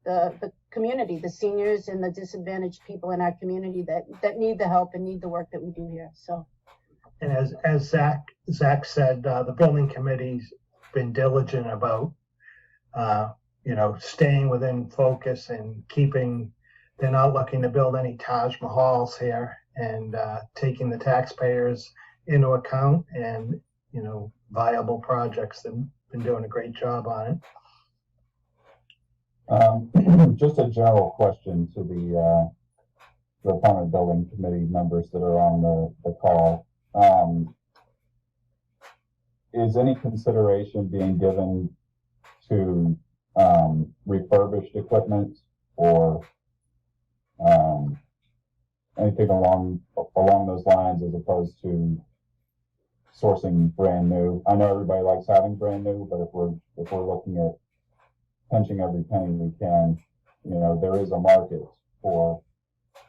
the community, the seniors and the disadvantaged people in our community that need the help and need the work that we do here. So, and as Zach said, the building committee's been diligent about staying within focus and keeping. They're not looking to build any Taj Mahals here, and taking the taxpayers into account, and viable projects. They've been doing a great job on it. Just a general question to the apartment building committee members that are on the call. Is any consideration being given to refurbished equipment or anything along those lines, as opposed to sourcing brand new? I know everybody likes having brand new, but if we're looking at pinching every penny we can, there is a market for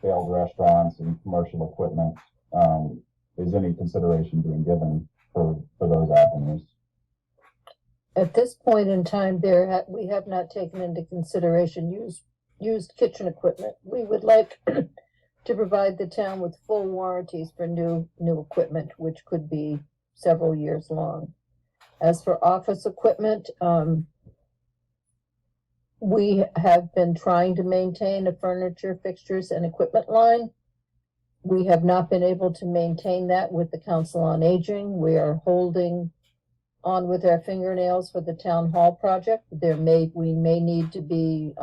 failed restaurants and commercial equipment. Is any consideration being given for those avenues? At this point in time, we have not taken into consideration used kitchen equipment. We would like to provide the town with full warranties for new equipment, which could be several years long. As for office equipment, we have been trying to maintain a furniture, fixtures, and equipment line. We have not been able to maintain that with the Council on Aging. We are holding on with our fingernails for the town hall project. We may need to be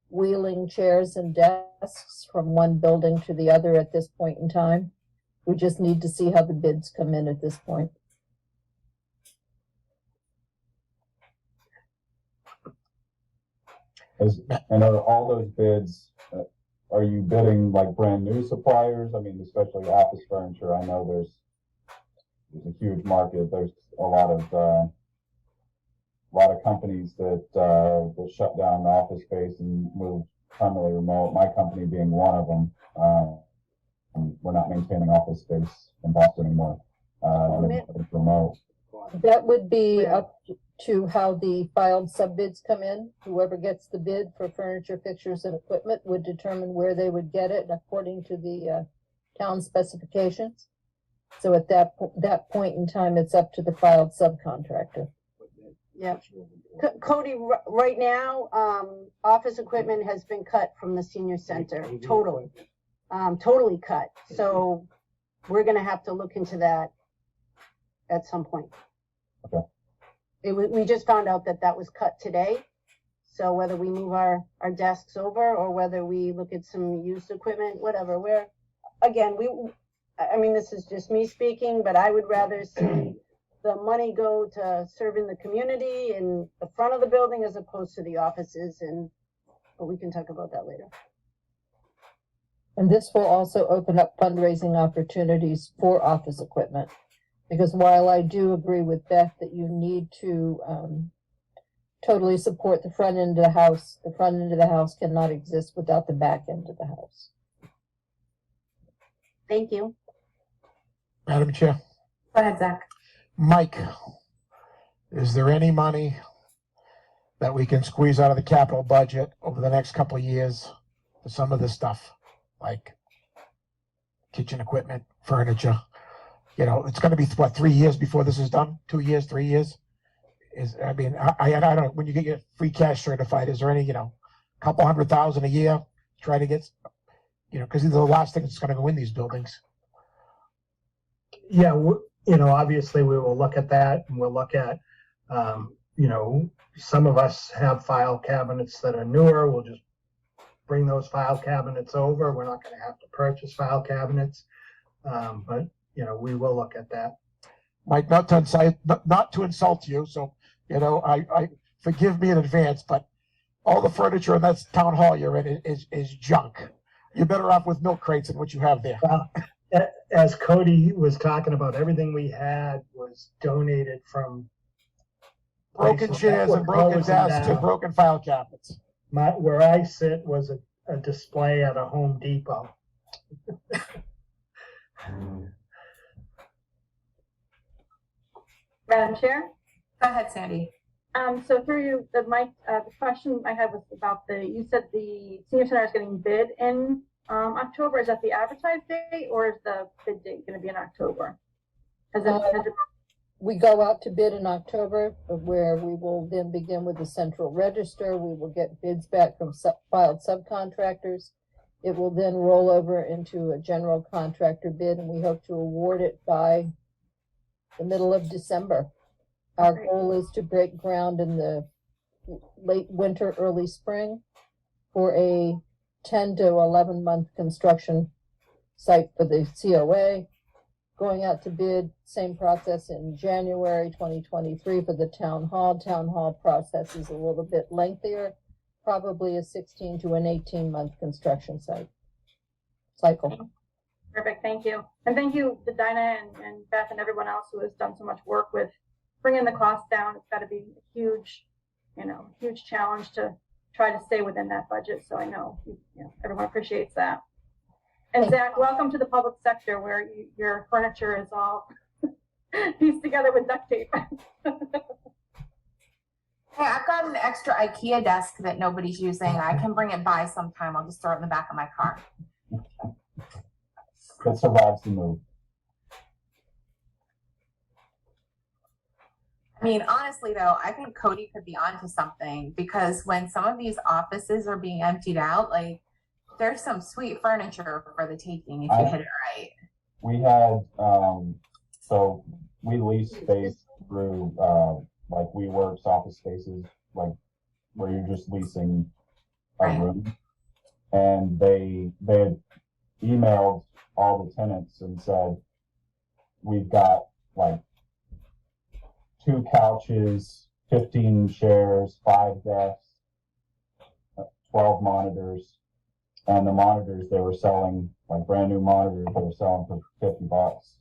wheeling chairs and desks from one building to the other at this point in time. We just need to see how the bids come in at this point. And are all those bids, are you bidding like brand new suppliers? I mean, especially office furniture. I know there's a huge market. There's a lot of companies that shut down office space and moved primarily remote. My company being one of them. We're not maintaining office space in Boston anymore. It's remote. That would be up to how the filed sub bids come in. Whoever gets the bid for furniture, fixtures, and equipment would determine where they would get it according to the town specifications. So at that point in time, it's up to the filed subcontractor. Yeah. Cody, right now, office equipment has been cut from the senior center, totally cut. So we're gonna have to look into that at some point. Okay. We just found out that was cut today. So whether we move our desks over or whether we look at some used equipment, whatever, I mean, this is just me speaking, but I would rather see the money go to serving the community in the front of the building as opposed to the offices, but we can talk about that later. And this will also open up fundraising opportunities for office equipment. Because while I do agree with Beth that you need to totally support the front end of the house cannot exist without the back end of the house. Thank you. Madam Chair. Go ahead, Zach. Mike, is there any money that we can squeeze out of the capital budget over the next couple of years for some of this stuff, like kitchen equipment, furniture? You know, it's going to be what, 3 years before this is done? 2 years, 3 years? I don't know. When you get your free cash certified, is there any, couple $100,000 a year? Try to get, because these are the last things that's going to go in these buildings. Yeah, obviously we will look at that, and we'll look at, some of us have file cabinets that are newer. We'll just bring those file cabinets over. We're not going to have to purchase file cabinets, but we will look at that. Mike, not to insult you, so I forgive me in advance, but all the furniture in that town hall you're in is junk. You're better off with milk crates than what you have there. Well, as Cody was talking about, everything we had was donated from broken chairs and broken desks and broken file cabinets. Where I sit was a display at a Home Depot. Madam Chair? Go ahead, Sandy. So through you, the question I had was about you said the senior center is getting bid in October. Is that the advertised date, or is the bid date going to be in October? We go out to bid in October, where we will then begin with the central register. We will get bids back from filed subcontractors. It will then roll over into a general contractor bid, and we hope to award it by the middle of December. Our goal is to break ground in the late winter, early spring for a 10 to 11 month construction site for the COA. Going out to bid, same process in January 2023 for the town hall. Town hall process is a little bit lengthier, probably a 16 to an 18 month construction cycle. Perfect, thank you. And thank you to Dinah and Beth and everyone else who has done so much work with bringing the cost down. It's got to be a huge challenge to try to stay within that budget. So I know, everyone appreciates that. And Zach, welcome to the public sector where your furniture is all pieced together with duct tape. Hey, I've got an extra IKEA desk that nobody's using. I can bring it by sometime. I'll just throw it in the back of my car. It survives the move. I mean, honestly, though, I think Cody could be onto something, because when some of these offices are being emptied out, like, there's some sweet furniture for the taking if you hit it right. We had, so we lease space through, like WeWork's office spaces, like where you're just leasing a room. And they had emailed all the tenants and said, we've got like 2 couches, 15 chairs, 5 desks, 12 monitors. And the monitors they were selling, like brand new monitors, they were selling for $50.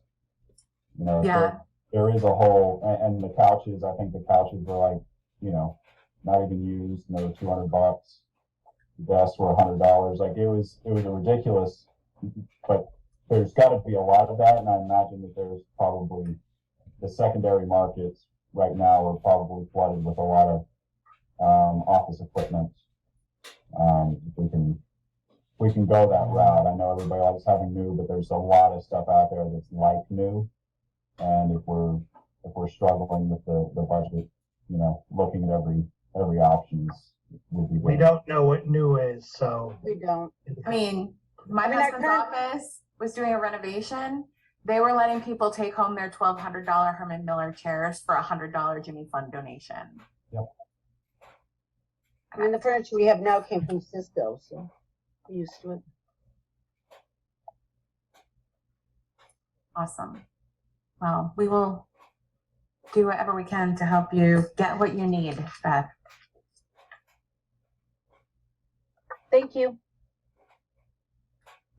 Yeah. There is a whole, and the couches, I think the couches were like, not even used, and they were $200. The desks were $100. Like it was a ridiculous, but there's got to be a lot of that. And I imagine that there's probably the secondary markets right now are probably flooded with a lot of office equipment. If we can we can go that route. I know everybody likes having new, but there's a lot of stuff out there that's like new. And if we're struggling with the budget, you know, looking at every options would be good. We don't know what new is, so. We don't. I mean, my I husband's heard- office was doing a renovation. They were letting people take home their $1,200 Herman Miller chairs for a $100 Jimmy Fund donation. I mean, the furniture we have now came from Cisco, so we're used to it. Awesome. Well, we will do whatever we can to help you get what you need, Beth. Thank you.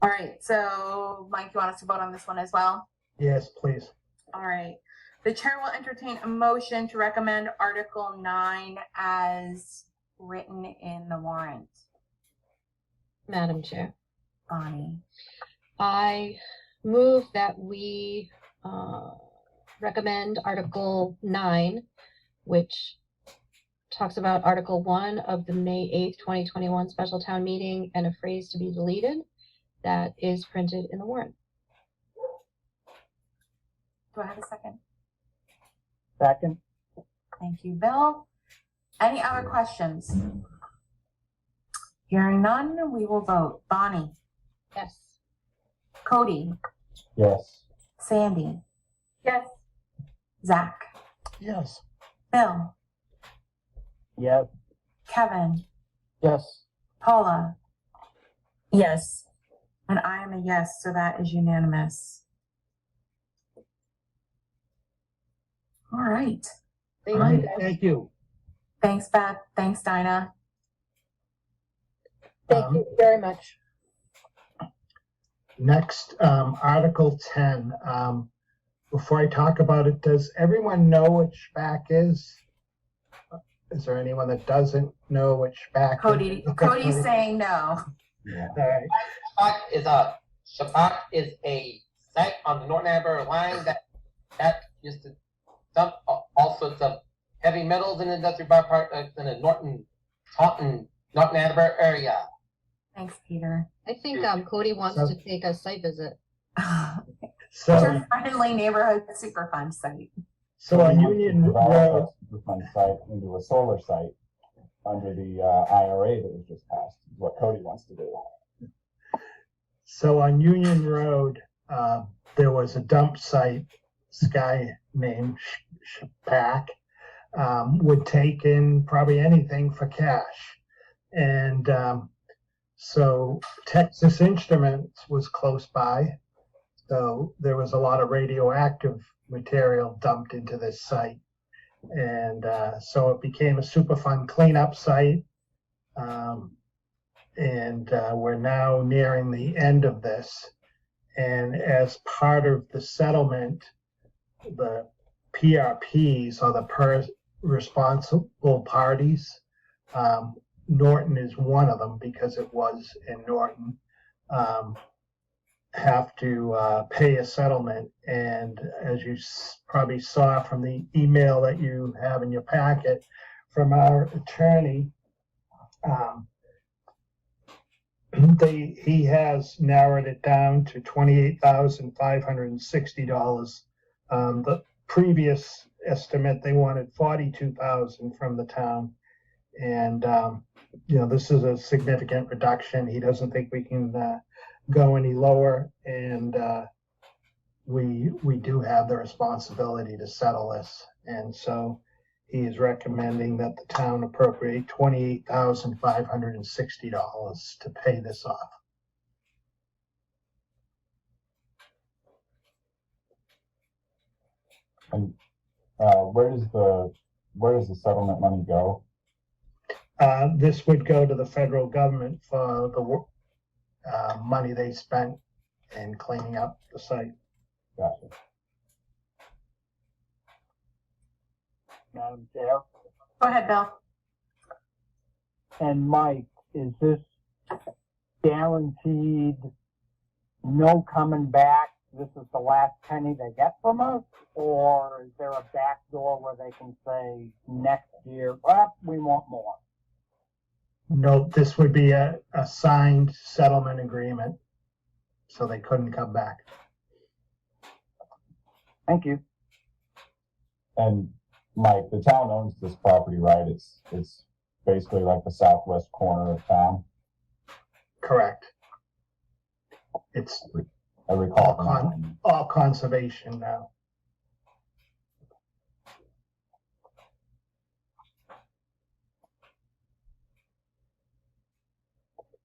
All right, so Mike, you want us to vote on this one as well? Yes, please. All right. The chair will entertain a motion to recommend Article 9 as written in the warrant. Madam Chair, Bonnie. I move that we recommend Article 9, which talks about Article 1 of the May 8th, 2021 special town meeting, and a phrase to be deleted that is printed in the warrant. Do I have a second? Second. Thank you, Bill. Any other questions? Hearing none, we will vote. Bonnie, Yes. Cody, Yes. Sandy, Yes. Zach, Yes. Bill, Yes. Kevin, Yes. Paula, Yes. and I am a yes, so that is unanimous. All right. Thank Hi. you, guys. Thank you. Thanks, Beth. Thanks, Dinah. Thank you very much. Next, Article 10. Before I talk about it, does everyone know what SPAC is? Is there anyone that doesn't know what SPAC is? Cody's saying no. Yeah. All right. Shabak is a site on the Norton Andover line that used to dump all sorts of heavy metals in the industrial byproducts in the Taunton Andover area. Thanks, Peter. I think Cody wants So- to take a site visit. It's So, your friendly neighborhood Superfund site. so on we want to Union develop Road, that Superfund site into a solar site under the IRA that was just passed, is what Cody wants to do. so on Union Road, there was a dump site, this guy named SPAC, would take in probably anything for cash. And so Texas Instruments was close by. So there was a lot of radioactive material dumped into this site. And so it became a Superfund cleanup site. And we're now nearing the end of this. And as part of the settlement, the PRPs are the responsible parties. Norton is one of them because it was in Norton. Have to pay a settlement, and as you probably saw from the email that you have in your packet from our attorney, he has narrowed it down to $28,560. The previous estimate, they wanted $42,000 from the town, and this is a significant reduction. He doesn't think we can go any lower, and we do have the responsibility to settle this, and so he is recommending that the town appropriate $28,560 to pay this off. And where does the settlement money go? This would go to the federal government for the money they spent in cleaning up the site. Gotcha. Madam Chair. Go ahead, Bill. And Mike, is this guaranteed no coming back? This is the last penny they get from us? Or is there a back door where they can say next year, well, we want more? No, this would be a signed settlement agreement, so they couldn't come back. Thank you. And Mike, the town owns this property, right? It's basically like the southwest corner of town. Correct. It's I recall. all conservation now.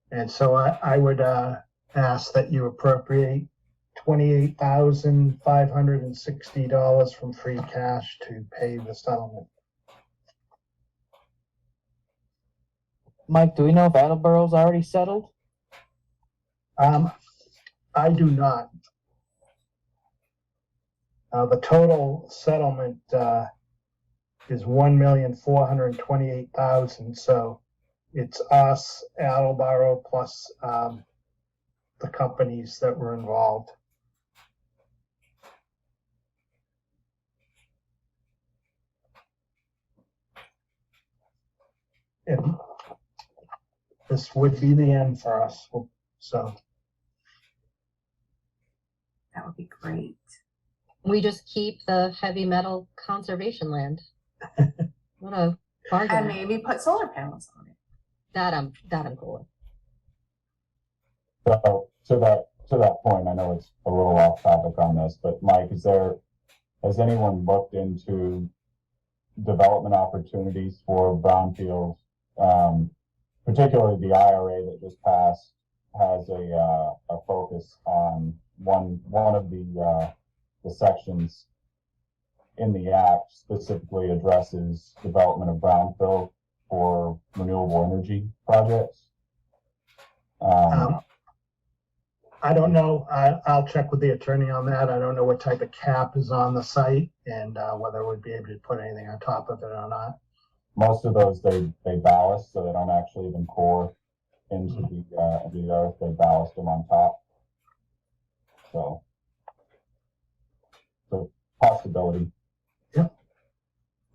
And so I would ask that you appropriate $28,560 from free cash to pay the settlement. Mike, do we know if Attleboro's already settled? I do not. The total settlement is $1,428,000. So it's us, Attleboro, plus the companies that were involved. And this would be the end for us. So That would be great. We just keep the heavy metal conservation land. What a And bargain. maybe put solar panels on it. That I'm cool So to that point, I know it's a little off topic on this, but Mike, has anyone looked into development opportunities for brownfields? Particularly the IRA that just passed has a focus on one of the sections in the act specifically addresses development of brownfield for renewable energy projects. I don't know. I'll check with the attorney on that. I don't know what type of cap is on the site and whether we'd be able to put anything on top of it or not. Most of those they ballast, so they don't actually even core into the earth. They ballast them on top. So possibility. Yep.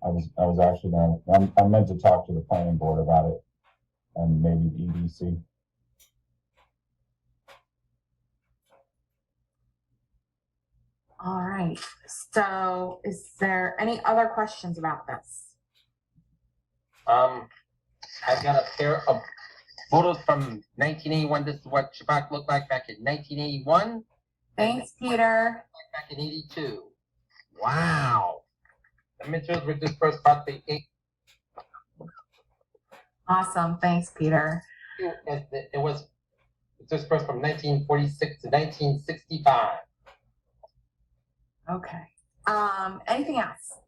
I was actually going. I meant to talk to the planning board about it, and maybe the EDC. All right. So is there any other questions about this? I've got a pair of photos from 1981. This is what Shabak looked like back in 1981. Thanks, Peter. Back in 82. Wow. The materials were dispersed about the 8. Awesome. Thanks, Peter. It was dispersed from 1946 to 1965. Okay. Anything else?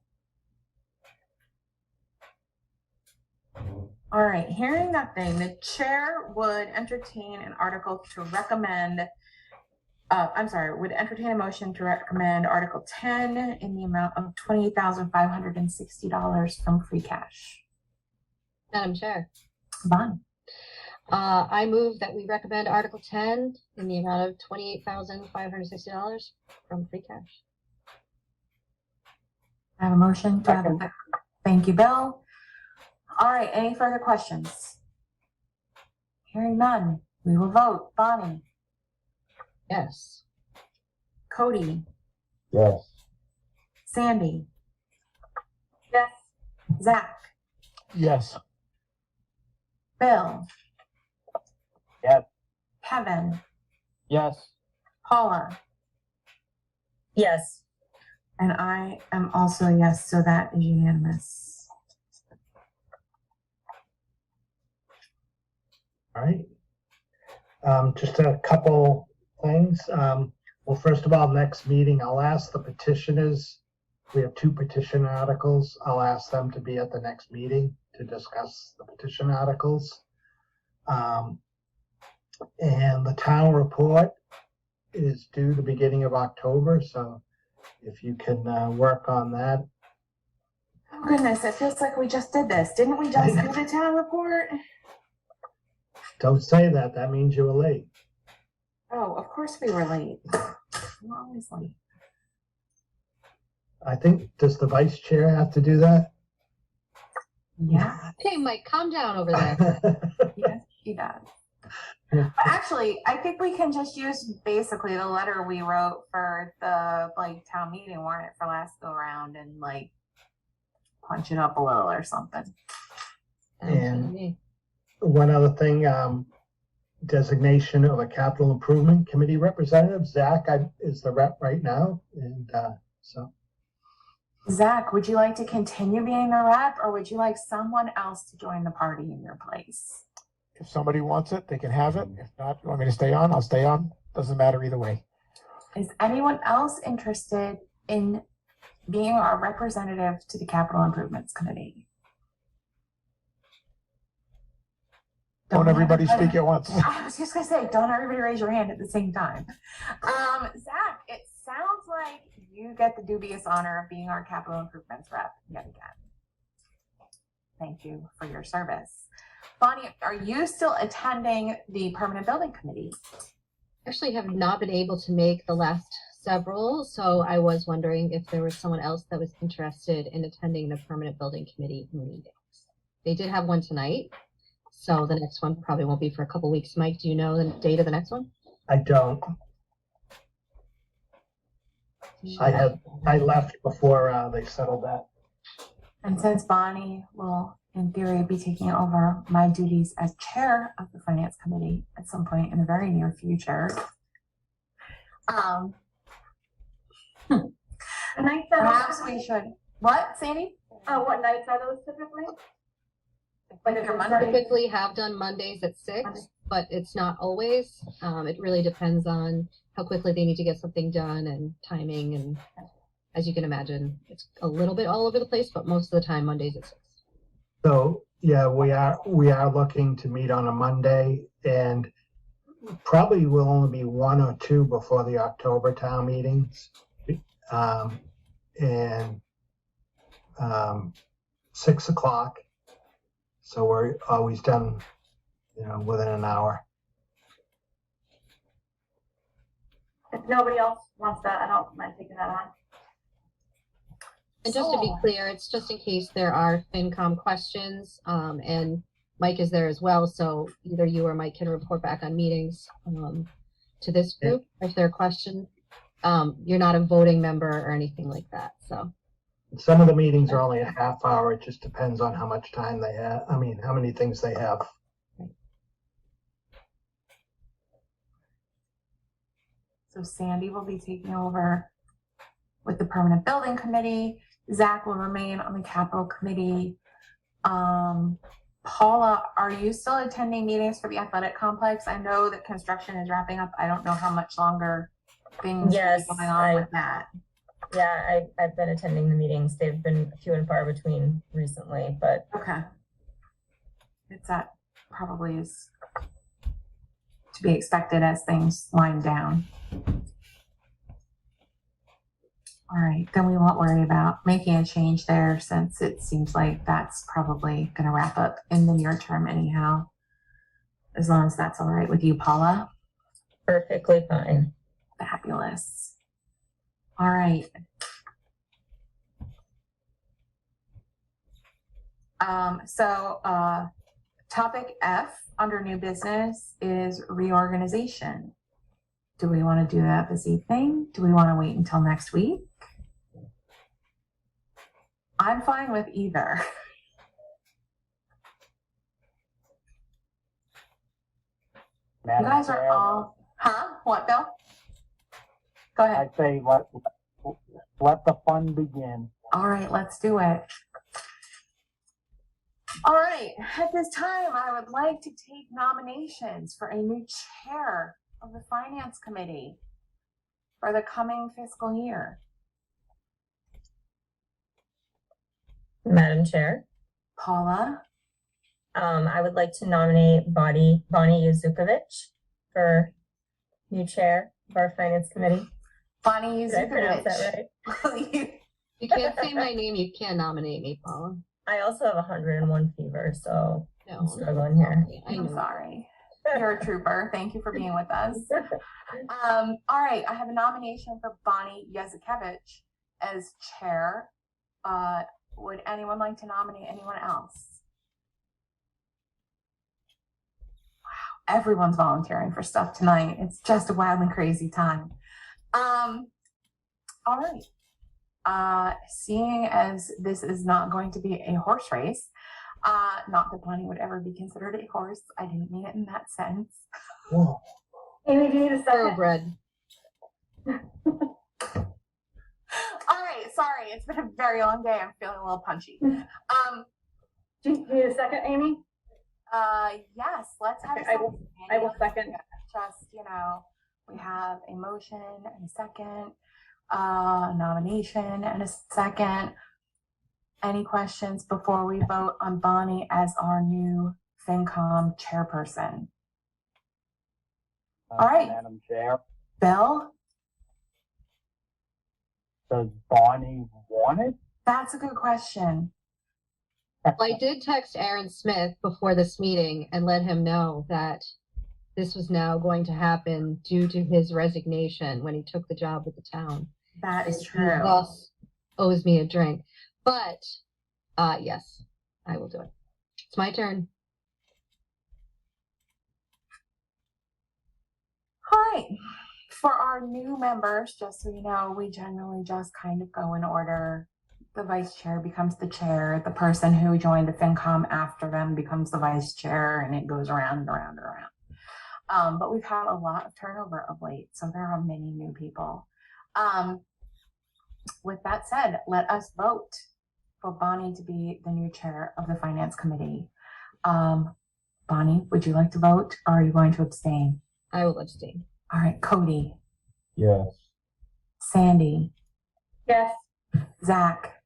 All right. Hearing nothing, the chair would entertain an article to recommend. Would entertain a motion to recommend Article 10 in the amount of $28,560 from free cash. Madam Chair. Bonnie. I move that we recommend Article 10 in the amount of $28,560 from free cash. I have a motion. Thank you, Bill. All right. Any further questions? Hearing none, we will vote. Bonnie. Yes. Cody. Yes. Sandy. Yes. Zach. Yes. Bill. Yes. Kevin. Yes. Paula. Yes. And I am also a yes, so that is unanimous. All right. Just a couple things. Well, first of all, next meeting, I'll ask the petitioners. We have 2 petition articles. I'll ask them to be at the next meeting to discuss the petition articles. And the town report is due the beginning of October. So if you can work on that. Oh goodness, it feels like we just did this. Didn't we just do the town report? Don't say that. That means you were late. Oh, of course we were late. We're always late. I think, does the vice chair have to do that? Yeah, Okay, Mike, calm down over there. yes, he does. But actually, I think we can just use basically the letter we wrote for the like town meeting warrant for last go round and like punch it up a little or something. Sounds good to And me. one other thing, designation of a capital improvement committee representative. Zach is the rep right now, and so. Zach, would you like to continue being the rep, or would you like someone else to join the party in your place? If somebody wants it, they can have it. If not, you want me to stay on, I'll stay on. Doesn't matter either way. Is anyone else interested in being our representative to the Capital Improvements Committee? Don't everybody speak at once. I was just gonna say, don't everybody raise your hand at the same time. Zach, it sounds like you get the dubious honor of being our capital improvements rep yet again. Thank you for your service. Bonnie, are you still attending the Permanent Building Committee? Actually have not been able to make the last several, so I was wondering if there was someone else that was interested in attending the Permanent Building Committee meetings. They did have one tonight, so the next one probably won't be for a couple weeks. Mike, do you know the date of the next one? I don't. I left before they settled that. And since Bonnie will, in theory, be taking over my duties as chair of the Finance Committee at some point in the very near future, perhaps we should. What, Sandy? What nights are those typically? Like if you're Monday. Typically have done Mondays at 6, Monday. but it's not always. It really depends on how quickly they need to get something done and timing. And as you can imagine, it's a little bit all over the place, but most of the time Mondays at 6. So yeah, we are looking to meet on a Monday, and probably will only be 1 or 2 before the October town meetings, and 6 o'clock. So we're always done, within an hour. If nobody else wants that, I don't mind taking that on. And just to be clear, it's just in case there are FinCom questions, and Mike is there as well, so either you or Mike can report back on meetings to this group if there are questions. You're not a voting member or anything like that, so. Some of the meetings are only a half hour. It just depends on how much time they have. I mean, how many things they have. So Sandy will be taking over with the Permanent Building Committee. Zach will remain on the Capital Committee. Paula, are you still attending meetings for the athletic complex? I know that construction is wrapping up. I don't know how much longer things are going on with that. Yeah, I've been attending the meetings. They've been few and far between recently, but Okay. It's that probably is to be expected as things wind down. All right, then we won't worry about making a change there since it seems like that's probably going to wrap up in the near term anyhow, as long as that's all right with you, Paula. perfectly fine. Fabulous. All right. Topic F under new business is reorganization. Do we want to do that this evening? Do we want to wait until next week? I'm fine with either. You guys are all, What, Bill? Go ahead. I'd say let the fun begin. All right, let's do it. All right, at this time, I would like to take nominations for a new chair of the Finance Committee for the coming fiscal year. Madam Chair, Paula, I would like to nominate Bonnie Yuzukovich for new chair of our Finance Committee. Bonnie Did I pronounce that Yuzukovich. right? You can't say my name, you can't nominate me, Paula. I also have 101 fever, so No, I'm struggling here. I I'm know. sorry. You're a trooper. Thank you for being with us. All right, I have a nomination for Bonnie Yuzukovich as chair Would anyone like to nominate anyone else? Wow, everyone's volunteering for stuff tonight. It's just a wild and crazy time. All right. Seeing as this is not going to be a horse race, not that Bonnie would ever be considered a horse. I didn't mean it in that sense. Whoa. Amy, do you need a second? Thoroughbred. All right, sorry, it's been a very long day. I'm feeling a little punchy. Do you need a second, Amy? Yes, let's have Okay, a second. I will second. Just, we have a motion and a second, nomination and a second. Any questions before we vote on Bonnie as our new FinCom chairperson? All right. Madam Chair, Bill, does Bonnie want it? that's a good question. Well, I did text Aaron Smith before this meeting and let him know that this was now going to happen due to his resignation when he took the job with the town. That is He true. thus owes me a drink. But yes, I will do it. It's my turn. All right. For our new members, just so you know, we generally just kind of go in order. The vice chair becomes the chair. The person who joined the FinCom after them becomes the vice chair, and it goes around and around and around. But we've had a lot of turnover of late, so there are many new people. With that said, let us vote for Bonnie to be the new chair of the Finance Committee. Bonnie, would you like to vote, or are you going to abstain? I will abstain. All right, Cody, Yes. Sandy, Yes. Zach,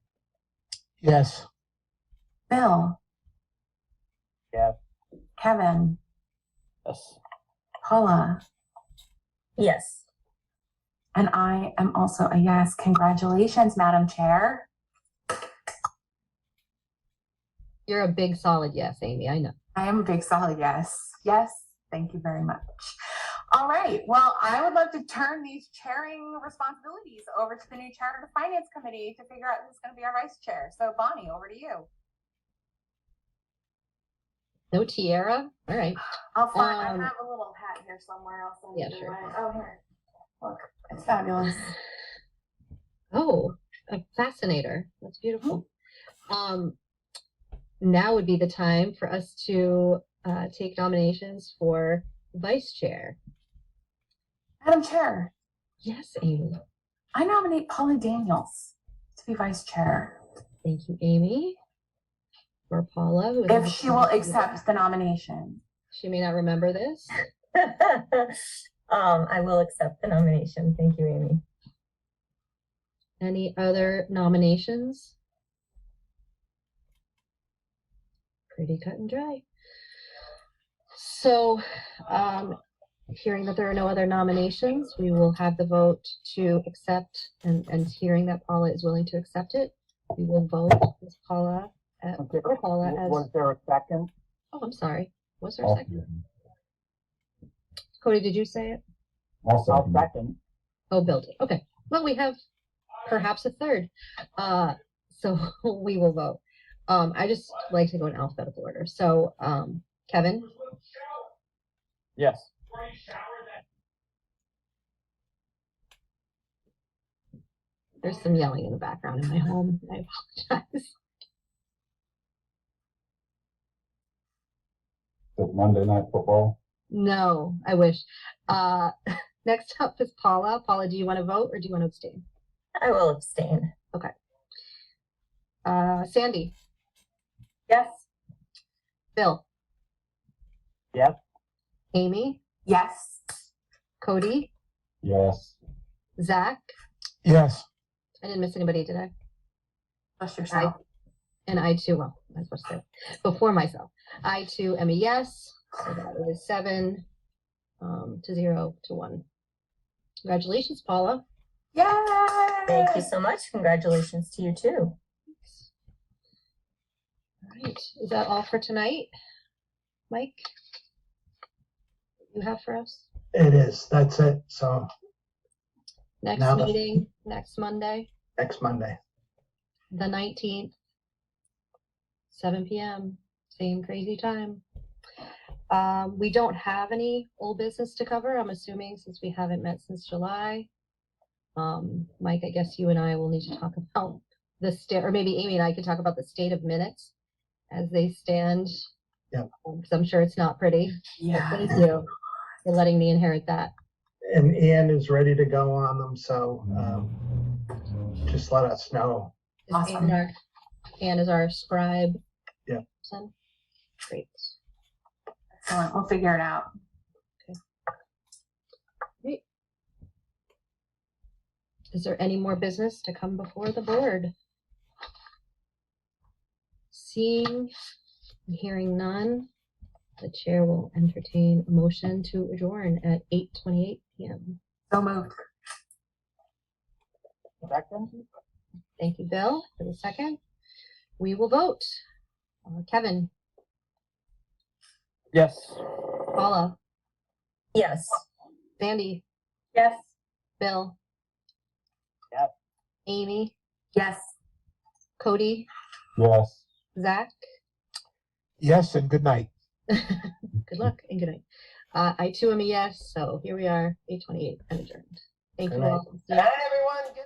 Yes. Bill, Yes. Kevin, Yes. Paula, Yes. and I am also a yes. Congratulations, Madam Chair. You're a big solid yes, Amy. I know. I am a big solid yes. Yes, thank you very much. All right, well, I would love to turn these chairing responsibilities over to the new chair of the Finance Committee to figure out who's going to be our vice chair. So Bonnie, over to you. No tiara? All right. I'll find, I have a little hat here somewhere. I'll send Yeah, it sure. away. Oh, here. Look, it's fabulous. Oh, a fascinator. That's beautiful. Now would be the time for us to take nominations for vice chair. Madam Chair, Yes, Amy. I nominate Paula Daniels to be vice chair. Thank you, Amy. Or Paula. Who If she will accept the nomination. She may not remember this. I will accept the nomination. Thank you, Amy. Any other nominations? Pretty cut and dry. So, hearing that there are no other nominations, we will have the vote to accept, and hearing that Paula is willing to accept it, we will vote as Paula, or Paula as, Was there a second? oh, I'm sorry. Was there a I'll second? Cody, did you say it? I'll I'll second. second. Oh, Bill did. Okay. Well, we have perhaps a third. So we will vote. I just like to go in alphabetical order. So, Kevin, Yes. there's some yelling in the background in my home. I apologize. Is it Monday Night Football? No, I wish. Next up is Paula. Paula, do you want to vote or do you want to abstain? I will abstain. Sandy, Yes. Bill, Yes. Amy, Yes. Cody, Yes. Zach. Yes. I didn't miss anybody, did I? Just yourself. And I too, well, I was supposed to say before myself. I too am a yes. So that is 7 to 0 to 1. Congratulations, Paula. Yay! Thank you so much. Congratulations to you too. All right. Is that all for tonight? Mike? You have for us? It is. That's it. So Next Now the- meeting, next Monday, next Monday. the 19th 7 p.m. Same crazy time. We don't have any old business to cover, I'm assuming, since we haven't met since July. Mike, I guess you and I will need to talk about the state, or maybe Amy and I can talk about the state of minutes as they stand. Yeah. Because I'm sure it's not pretty. Yeah. But thank you for letting me inherit that. And Ann is ready to go on them, so just let us know. Is Awesome. Ann is our scribe. Yeah. Person. Great. Excellent. We'll figure it out. Great. Is there any more business to come before the board? Seeing and hearing none, the chair will entertain a motion to adjourn at 8:28 p.m. So moved. Thank you, Bill, for the second. We will vote. Kevin, Yes. Paula, Yes. Sandy, Yes. Bill. Yep. Amy, Yes. Cody, Yes. Zach. Yes, and good night. Good luck and good night. I too am a yes, so here we are, 8:28 and adjourned. Thank Good you night. all. Good night, everyone.